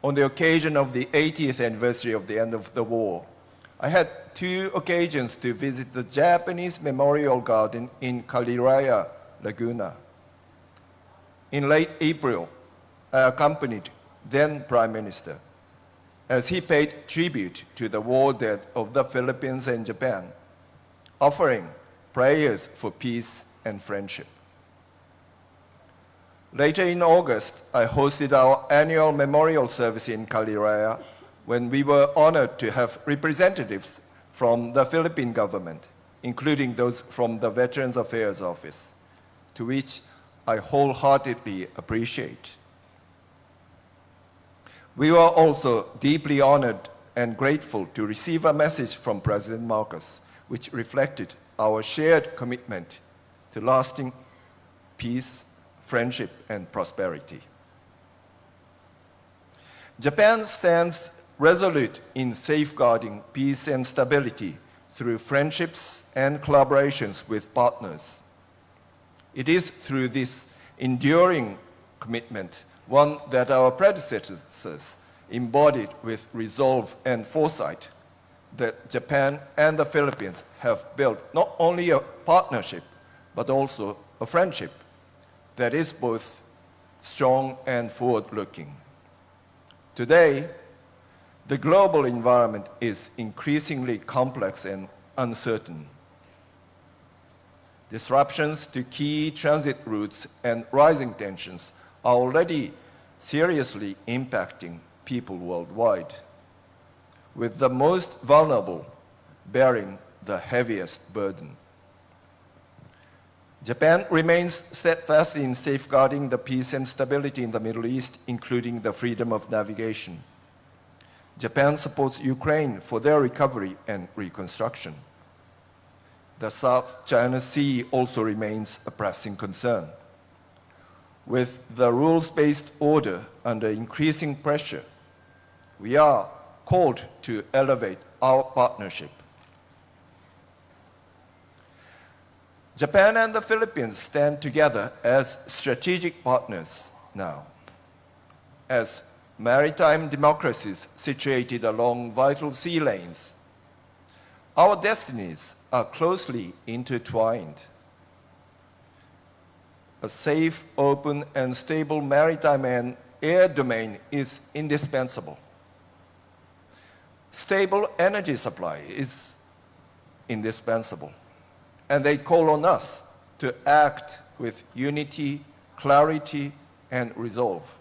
on the occasion of the 80th anniversary of the end of the war, I had 2 occasions to visit the Japanese Memorial Garden in Kaliraya, Laguna. In late April, I accompanied then Prime Minister as he paid tribute to the war dead of the Philippines and Japan, offering prayers for peace and friendship. Later in August, I hosted our annual memorial service in Kaliraya when we were honored to have representatives from the Philippine government, including those from the Veterans Affairs Office, to which I wholeheartedly appreciate. We were also deeply honored and grateful to receive a message from President Marcos, which reflected our shared commitment to lasting peace, friendship, and prosperity. Japan stands resolute in safeguarding peace and stability through friendships and collaborations with partners. It is through this enduring commitment, one that our predecessors embodied with resolve and foresight, that Japan and the Philippines have built not only a partnership, but also a friendship that is both strong and forward-looking. Today, the global environment is increasingly complex and uncertain. Disruptions to key transit routes and rising tensions are already seriously impacting people worldwide, with the most vulnerable bearing the heaviest burden. Japan remains steadfast in safeguarding the peace and stability in the Middle East, including the freedom of navigation. Japan supports Ukraine for their recovery and reconstruction. The South China Sea also remains a pressing concern. With the rules-based order under increasing pressure, we are called to elevate our partnership. Japan and the Philippines stand together as strategic partners now. As maritime democracies situated along vital sea lanes, our destinies are closely intertwined. A safe, open, and stable maritime and air domain is indispensable. Stable energy supply is indispensable. And they call on us to act with unity, clarity, and resolve.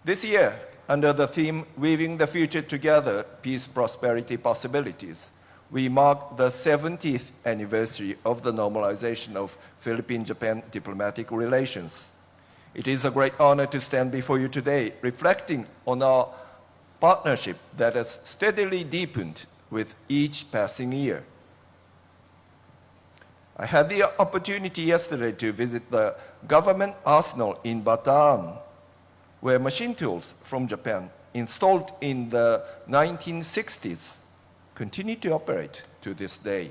This year, under the theme Weaving the Future Together, Peace, Prosperity, Possibilities, we mark the 70th anniversary of the normalization of Philippine-Japan diplomatic relations. It is a great honor to stand before you today, reflecting on our partnership that has steadily deepened with each passing year. I had the opportunity yesterday to visit the government arsenal in Bataan, where machine tools from Japan installed in the 1960s continue to operate to this day.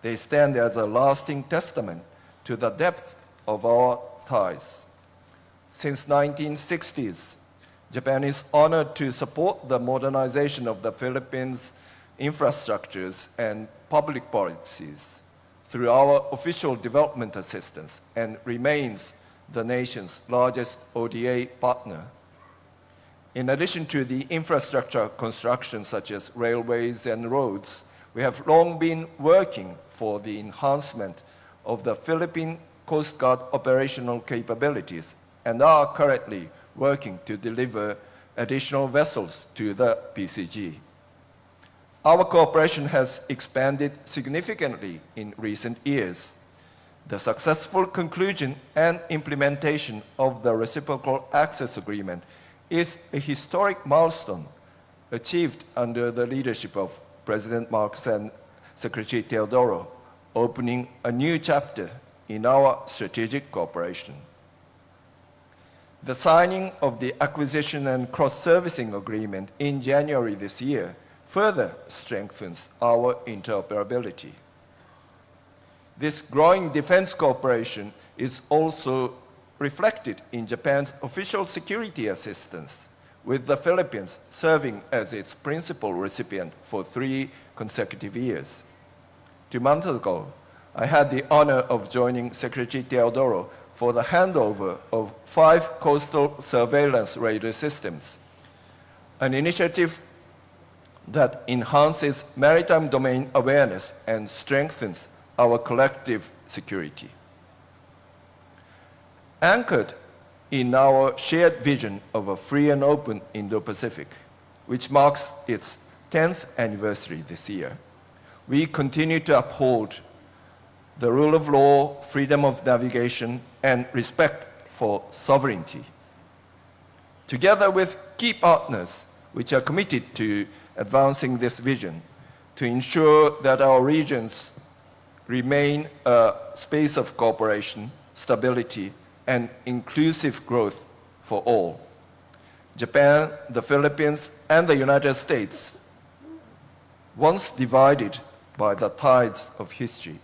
They stand as a lasting testament to the depth of our ties. Since 1960s, Japan is honored to support the modernization of the Philippines' infrastructures and public policies through our official development assistance and remains the nation's largest ODA partner. In addition to the infrastructure construction such as railways and roads, we have long been working for the enhancement of the Philippine Coast Guard operational capabilities and are currently working to deliver additional vessels to the PCG. Our cooperation has expanded significantly in recent years. The successful conclusion and implementation of the Reciprocal Access Agreement is a historic milestone achieved under the leadership of President Marcos and Secretary Teodoro, opening a new chapter in our strategic cooperation. The signing of the Acquisition and Cross-Servicing Agreement in January this year further strengthens our interoperability. This growing defense cooperation is also reflected in Japan's official security assistance, with the Philippines serving as its principal recipient for 3 consecutive years. 2 months ago, I had the honor of joining Secretary Teodoro for the handover of 5 coastal surveillance radar systems, an initiative that enhances maritime domain awareness and strengthens our collective security. Anchored in our shared vision of a free and open Indo-Pacific, which marks its 10th anniversary this year, we continue to uphold the rule of law, freedom of navigation, and respect for sovereignty. Together with key partners which are committed to advancing this vision to ensure that our regions remain a space of cooperation, stability, and inclusive growth for all. Japan, the Philippines, and the United States, once divided by the tides of history,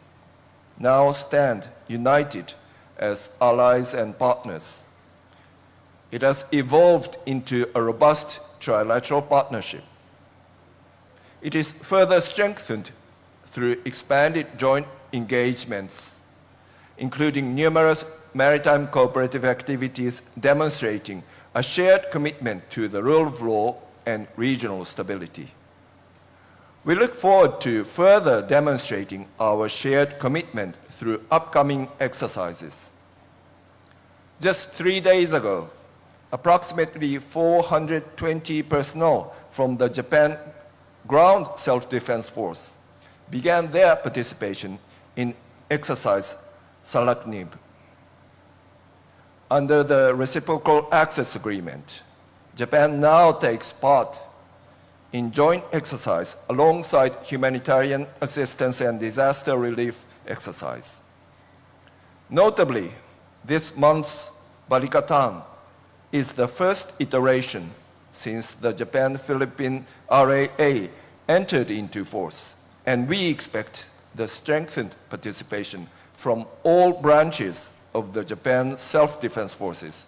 now stand united as allies and partners. It has evolved into a robust trilateral partnership. It is further strengthened through expanded joint engagements, including numerous maritime cooperative activities demonstrating a shared commitment to the rule of law and regional stability. We look forward to further demonstrating our shared commitment through upcoming exercises. Just 3 days ago, approximately 420 personnel from the Japan Ground Self-Defense Force began their participation in exercise Salaknib. Under the Reciprocal Access Agreement, Japan now takes part in joint exercise alongside humanitarian assistance and disaster relief exercise. Notably, this month's Balikatan is the first iteration since the Japan-Philippine RAA entered into force, and we expect the strengthened participation from all branches of the Japan Self-Defense Forces,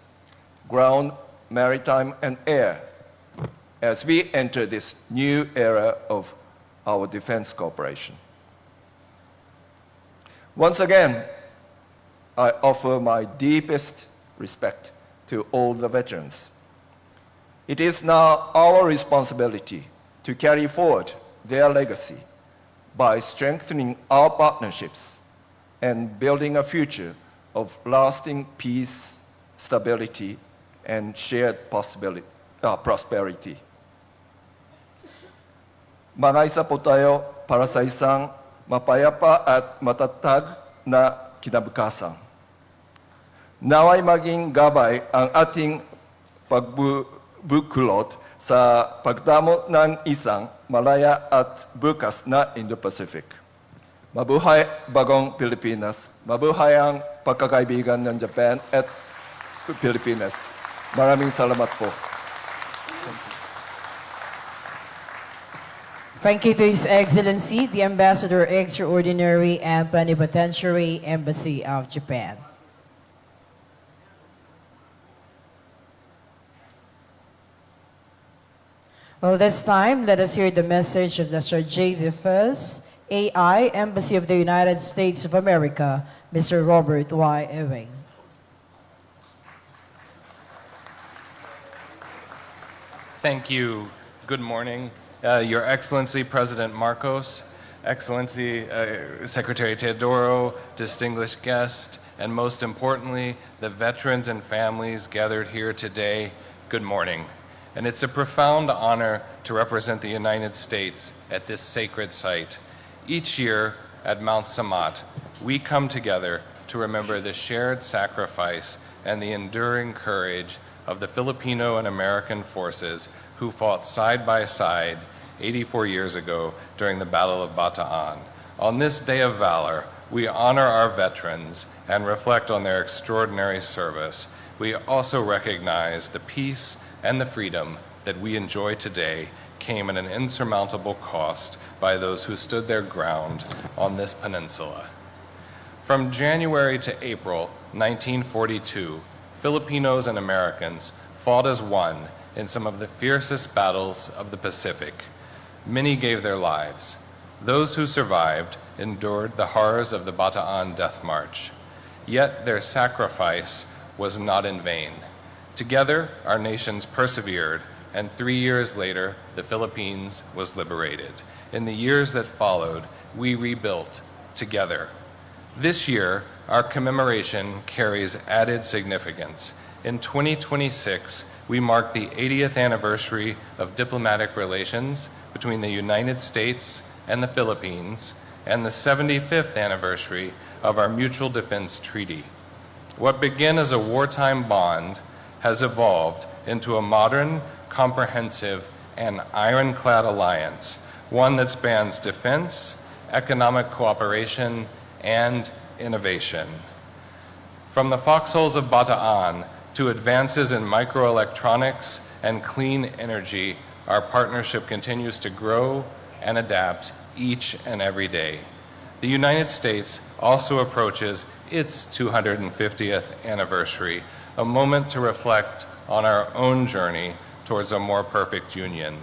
ground, maritime, and air, as we enter this new era of our defense cooperation. Once again, I offer my deepest respect to all the veterans. It is now our responsibility to carry forward their legacy by strengthening our partnerships and building a future of lasting peace, stability, and shared prosperity. Mag-isa po tayo para sa isang mapayapa at matatag na kinabukasan. Naway maging gabay ang ating pagbukulot sa pagdamo ng isang malaya at bukas na Indo-Pacific. Mabuhay bagong Pilipinas. Mabuhay ang pagkakaibigan ng Japan at Pilipinas. Maraming salamat po. Thank you to His Excellency, the Ambassador Extraordinary and Plenipotentiary Embassy of Japan. Well, this time, let us hear the message of the Chargé d'Affaires, AI, Embassy of the United States of America, Mr. Robert Y. Ewing. Thank you. Good morning. Your Excellency, President Marcos, Excellency, Secretary Teodoro, distinguished guests, and most importantly, the veterans and families gathered here today, good morning. And it's a profound honor to represent the United States at this sacred site. Each year at Mount Samat, we come together to remember the shared sacrifice and the enduring courage of the Filipino and American forces who fought side by side 84 years ago during the Battle of Bataan. On this day of valor, we honor our veterans and reflect on their extraordinary service. We also recognize the peace and the freedom that we enjoy today came at an insurmountable cost by those who stood their ground on this peninsula. From January to April 1942, Filipinos and Americans fought as one in some of the fiercest battles of the Pacific. Many gave their lives. Those who survived endured the horrors of the Bataan Death March. Yet their sacrifice was not in vain. Together, our nations persevered, and 3 years later, the Philippines was liberated. In the years that followed, we rebuilt together. This year, our commemoration carries added significance. In 2026, we mark the 80th anniversary of diplomatic relations between the United States and the Philippines, and the 75th anniversary of our Mutual Defense Treaty. What began as a wartime bond has evolved into a modern, comprehensive, and ironclad alliance, one that spans defense, economic cooperation, and innovation. From the foxholes of Bataan to advances in microelectronics and clean energy, our partnership continues to grow and adapt each and every day. The United States also approaches its 250th anniversary, a moment to reflect on our own journey towards a more perfect union.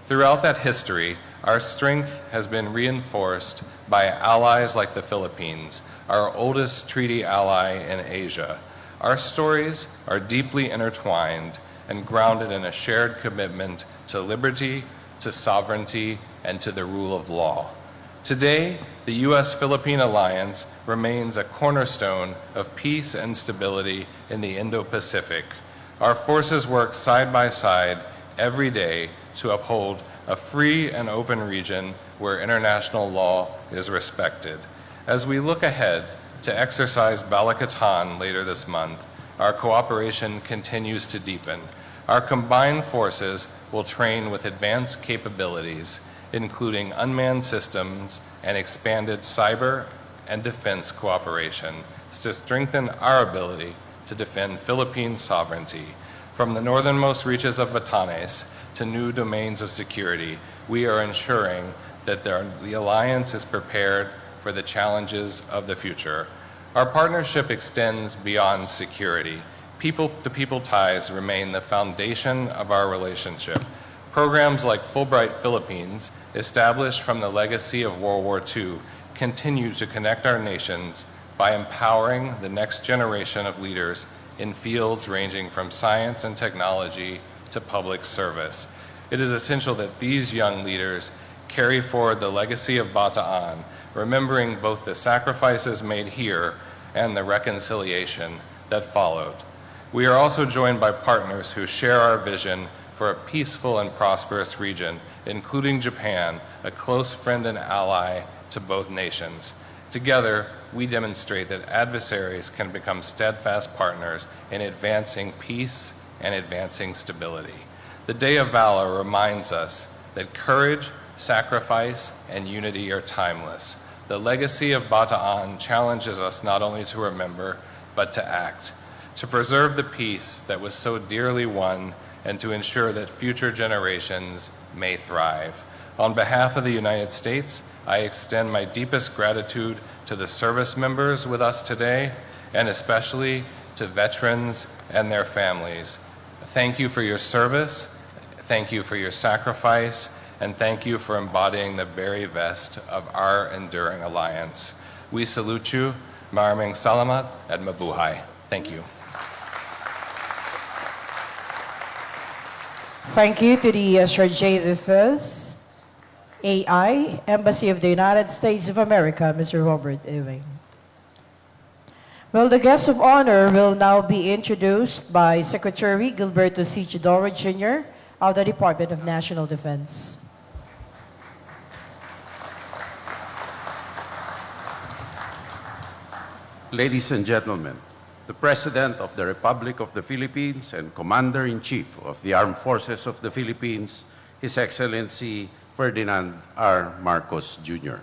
Throughout that history, our strength has been reinforced by allies like the Philippines, our oldest treaty ally in Asia. Our stories are deeply intertwined and grounded in a shared commitment to liberty, to sovereignty, and to the rule of law. Today, the U.S.-Philippine alliance remains a cornerstone of peace and stability in the Indo-Pacific. Our forces work side by side every day to uphold a free and open region where international law is respected. As we look ahead to exercise Balakatan later this month, our cooperation continues to deepen. Our combined forces will train with advanced capabilities, including unmanned systems and expanded cyber and defense cooperation to strengthen our ability to defend Philippine sovereignty. From the northernmost reaches of Batanes to new domains of security, we are ensuring that the alliance is prepared for the challenges of the future. Our partnership extends beyond security. People-to-people ties remain the foundation of our relationship. Programs like Fulbright Philippines, established from the legacy of World War II, continue to connect our nations by empowering the next generation of leaders in fields ranging from science and technology to public service. It is essential that these young leaders carry forward the legacy of Bataan, remembering both the sacrifices made here and the reconciliation that followed. We are also joined by partners who share our vision for a peaceful and prosperous region, including Japan, a close friend and ally to both nations. Together, we demonstrate that adversaries can become steadfast partners in advancing peace and advancing stability. The Day of Valor reminds us that courage, sacrifice, and unity are timeless. The legacy of Bataan challenges us not only to remember, but to act, to preserve the peace that was so dearly won, and to ensure that future generations may thrive. On behalf of the United States, I extend my deepest gratitude to the service members with us today, and especially to veterans and their families. Thank you for your service, thank you for your sacrifice, and thank you for embodying the very best of our enduring alliance. We salute you. Maraming salamat at mabuhay. Thank you. Thank you to the Sergei I AI, Embassy of the United States of America, Mr. Robert Ewing. Well, the guest of honor will now be introduced by Secretary Gilberto C. Teodoro Jr. of the Department of National Defense. Ladies and gentlemen, the President of the Republic of the Philippines and Commander-in-Chief of the Armed Forces of the Philippines, His Excellency Ferdinand R. Marcos, Jr.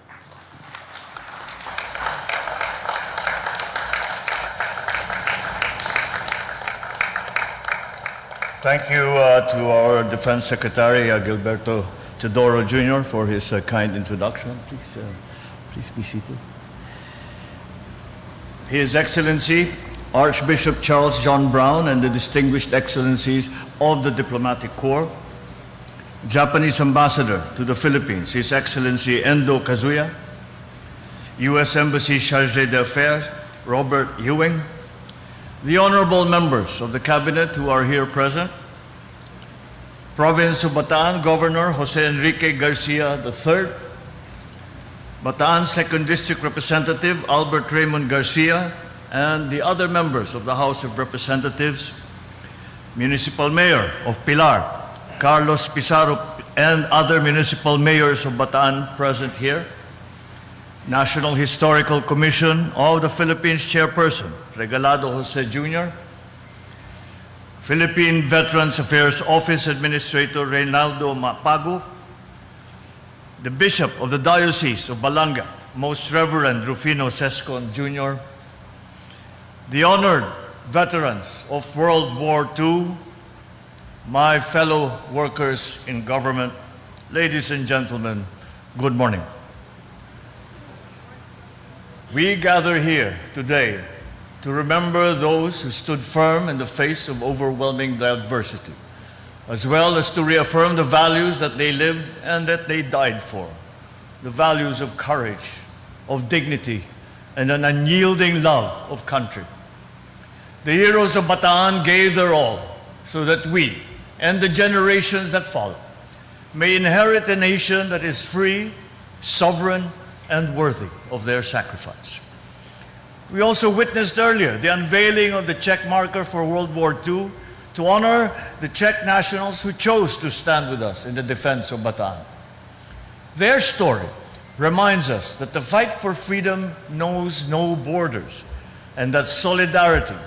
Thank you to our Defense Secretary, Gilberto Teodoro Jr. for his kind introduction. Please be seated. His Excellency, Archbishop Charles John Brown, and the distinguished excellencies of the Diplomatic Corps, Japanese Ambassador to the Philippines, His Excellency Endo Kazuya, U.S. Embassy Chargé d'Affaires, Robert Ewing, the honorable members of the Cabinet who are here present, Province of Bataan Governor Jose Enrique Garcia III, Bataan 2nd District Representative Albert Raymond Garcia, and the other members of the House of Representatives, Municipal Mayor of Pilar, Carlos Pizarro, and other municipal mayors of Bataan present here, National Historical Commission of the Philippines Chairperson, Regalado Jose Jr., Philippine Veterans Affairs Office Administrator Reynaldo Mapago, the Bishop of the Diocese of Balanga, Most Reverend Rufino Sescon Jr., the honored veterans of World War II, my fellow workers in government, ladies and gentlemen, good morning. We gather here today to remember those who stood firm in the face of overwhelming adversity, as well as to reaffirm the values that they lived and that they died for, the values of courage, of dignity, and an unyielding love of country. The heroes of Bataan gave their all so that we and the generations that follow may inherit a nation that is free, sovereign, and worthy of their sacrifice. We also witnessed earlier the unveiling of the check marker for World War II to honor the Czech nationals who chose to stand with us in the defense of Bataan. Their story reminds us that the fight for freedom knows no borders, and that solidarity,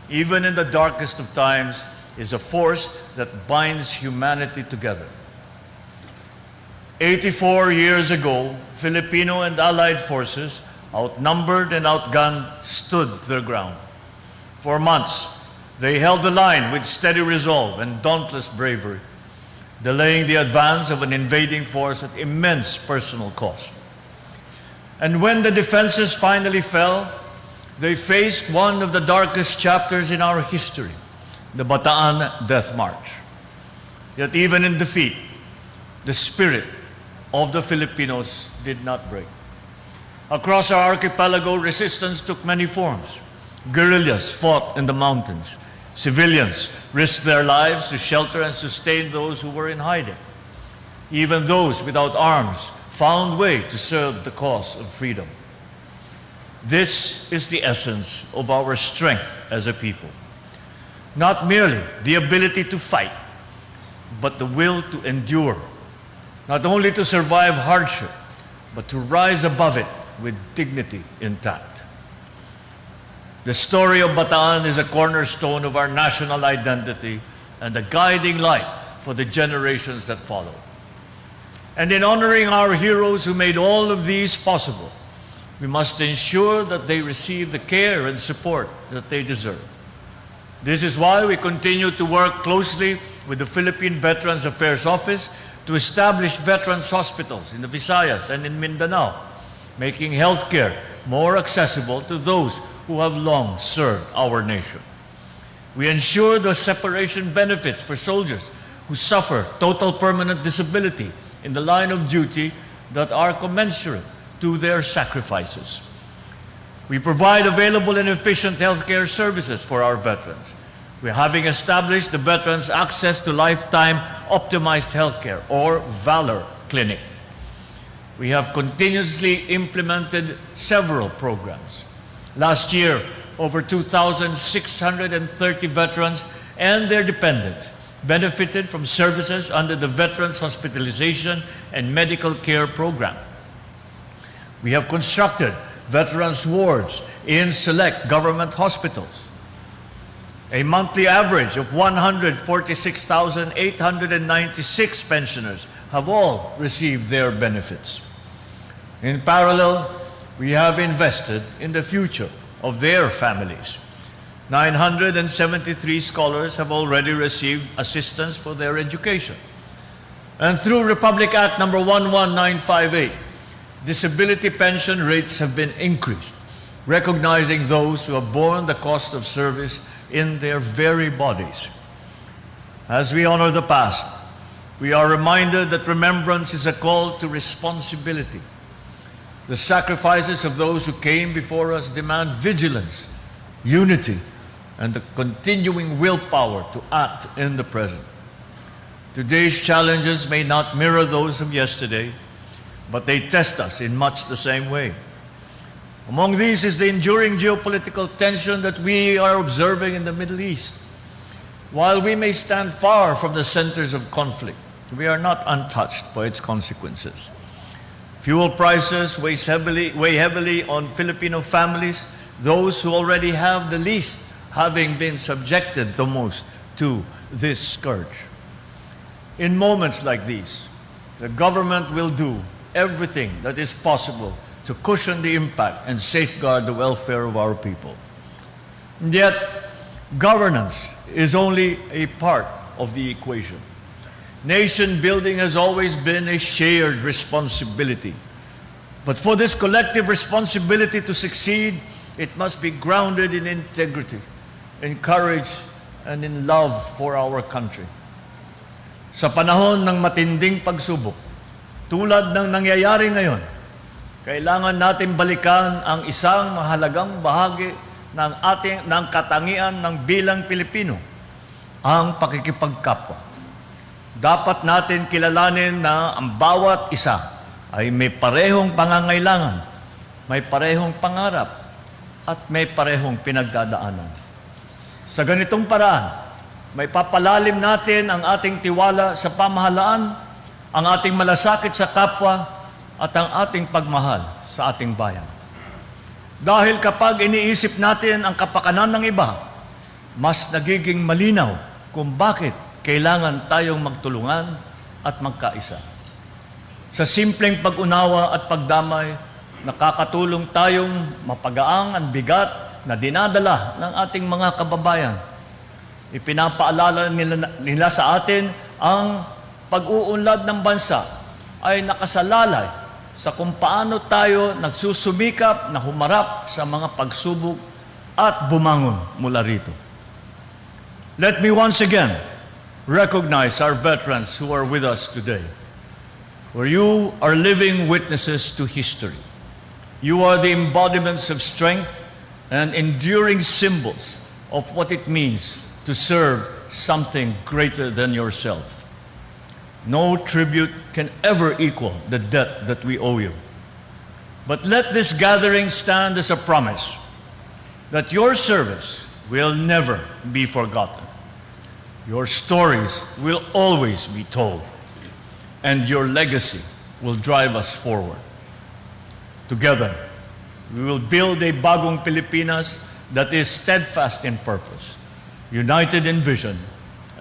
even in the darkest of times, is a force that binds humanity together. 84 years ago, Filipino and Allied forces, outnumbered and outgunned, stood their ground. For months, they held the line with steady resolve and dauntless bravery, delaying the advance of an invading force at immense personal cost. And when the defenses finally fell, they faced one of the darkest chapters in our history, the Bataan Death March. Yet even in defeat, the spirit of the Filipinos did not break. Across our archipelago, resistance took many forms. Guerrillas fought in the mountains. Civilians risked their lives to shelter and sustain those who were in hiding. Even those without arms found way to serve the cause of freedom. This is the essence of our strength as a people. Not merely the ability to fight, but the will to endure. Not only to survive hardship, but to rise above it with dignity intact. The story of Bataan is a cornerstone of our national identity and a guiding light for the generations that follow. And in honoring our heroes who made all of these possible, we must ensure that they receive the care and support that they deserve. This is why we continue to work closely with the Philippine Veterans Affairs Office to establish veterans hospitals in the Visayas and in Mindanao, making healthcare more accessible to those who have long served our nation. We ensure the separation benefits for soldiers who suffer total permanent disability in the line of duty that are commensurate to their sacrifices. We provide available and efficient healthcare services for our veterans. We're having established the Veterans Access to Lifetime Optimized Healthcare, or VALOR Clinic. We have continuously implemented several programs. Last year, over 2,630 veterans and their dependents benefited from services under the Veterans Hospitalization and Medical Care Program. We have constructed veterans wards in select government hospitals. A monthly average of 146,896 pensioners have all received their benefits. In parallel, we have invested in the future of their families. 973 scholars have already received assistance for their education. And through Republic Act number 11958, disability pension rates have been increased, recognizing those who have borne the cost of service in their very bodies. As we honor the past, we are reminded that remembrance is a call to responsibility. The sacrifices of those who came before us demand vigilance, unity, and the continuing willpower to act in the present. Today's challenges may not mirror those of yesterday, but they test us in much the same way. Among these is the enduring geopolitical tension that we are observing in the Middle East. While we may stand far from the centers of conflict, we are not untouched by its consequences. Fuel prices weigh heavily on Filipino families, those who already have the least having been subjected the most to this scourge. In moments like these, the government will do everything that is possible to cushion the impact and safeguard the welfare of our people. And yet, governance is only a part of the equation. Nation building has always been a shared responsibility. But for this collective responsibility to succeed, it must be grounded in integrity, in courage, and in love for our country. Sa panahon ng matinding pagsubok, tulad ng nangyayari ngayon, kailangan natin balikan ang isang mahalagang bahagi ng katangian ng bilang Pilipino, ang pakikipagkapwa. Dapat natin kilalanin na ang bawat isa ay may parehong pangangailangan, may parehong pangarap, at may parehong pinagdadaanan. Sa ganitong paraan, may papalalim natin ang ating tiwala sa pamahalaan, ang ating malasakit sa kapwa, at ang ating pagmahal sa ating bayan. Dahil kapag iniisip natin ang kapakanan ng iba, mas nagiging malinaw kung bakit kailangan tayong magtulungan at magkaisa. Sa simpleng pag-unawa at pagdamay, nakakatulong tayong mapagaang ang bigat na dinadala ng ating mga kababayan. Ipinapaalala nila sa atin ang pag-uunlad ng bansa ay nakasalalay sa kung paano tayo nagsusumikap na humarap sa mga pagsubok at bumangon mula rito. Let me once again recognize our veterans who are with us today. For you are living witnesses to history. You are the embodiments of strength and enduring symbols of what it means to serve something greater than yourself. No tribute can ever equal the debt that we owe you. But let this gathering stand as a promise that your service will never be forgotten. Your stories will always be told, and your legacy will drive us forward. Together, we will build a bagong Pilipinas that is steadfast in purpose, united in vision,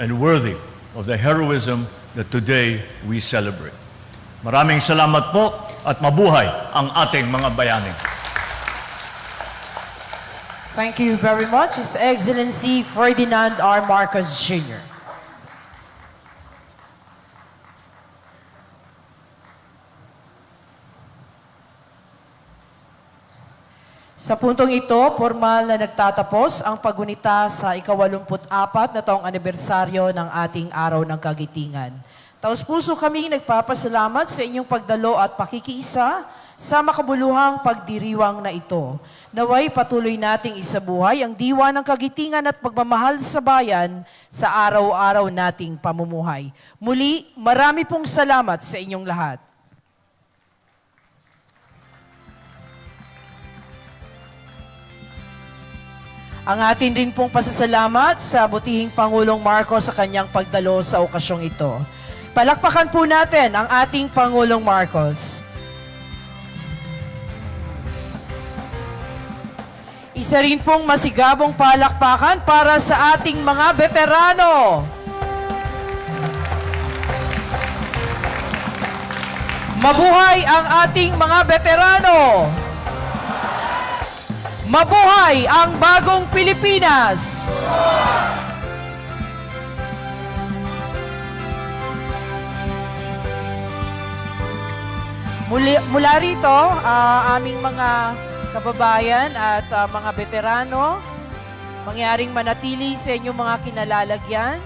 and worthy of the heroism that today we celebrate. Maraming salamat po at mabuhay ang ating mga bayani. Thank you very much, His Excellency Ferdinand R. Marcos Jr. Sa puntong ito, formal na nagtatapos ang paggunita sa ika-84 na taong anibersaryo ng ating Araw ng Kagitingan. Taos-puso kami nagpapasalamat sa inyong pagdalo at pakikiisa sa makabuluhang pagdiriwang na ito. Naway patuloy nating isabuhay ang diwa ng kagitingan at pagmamahal sa bayan sa araw-araw nating pamumuhay. Muli, marami pong salamat sa inyong lahat. Ang atin rin pong pasasalamat sa butihing Pangulong Marcos sa kanyang pagdalo sa okasyong ito. Palakpakan po natin ang ating Pangulong Marcos. Isa rin pong masigabong palakpakan para sa ating mga veterano. Mabuhay ang ating mga veterano! Mabuhay ang bagong Pilipinas! Mula rito, aming mga kababayan at mga veterano, mangyaring manatili sa inyong mga kinalalagyan.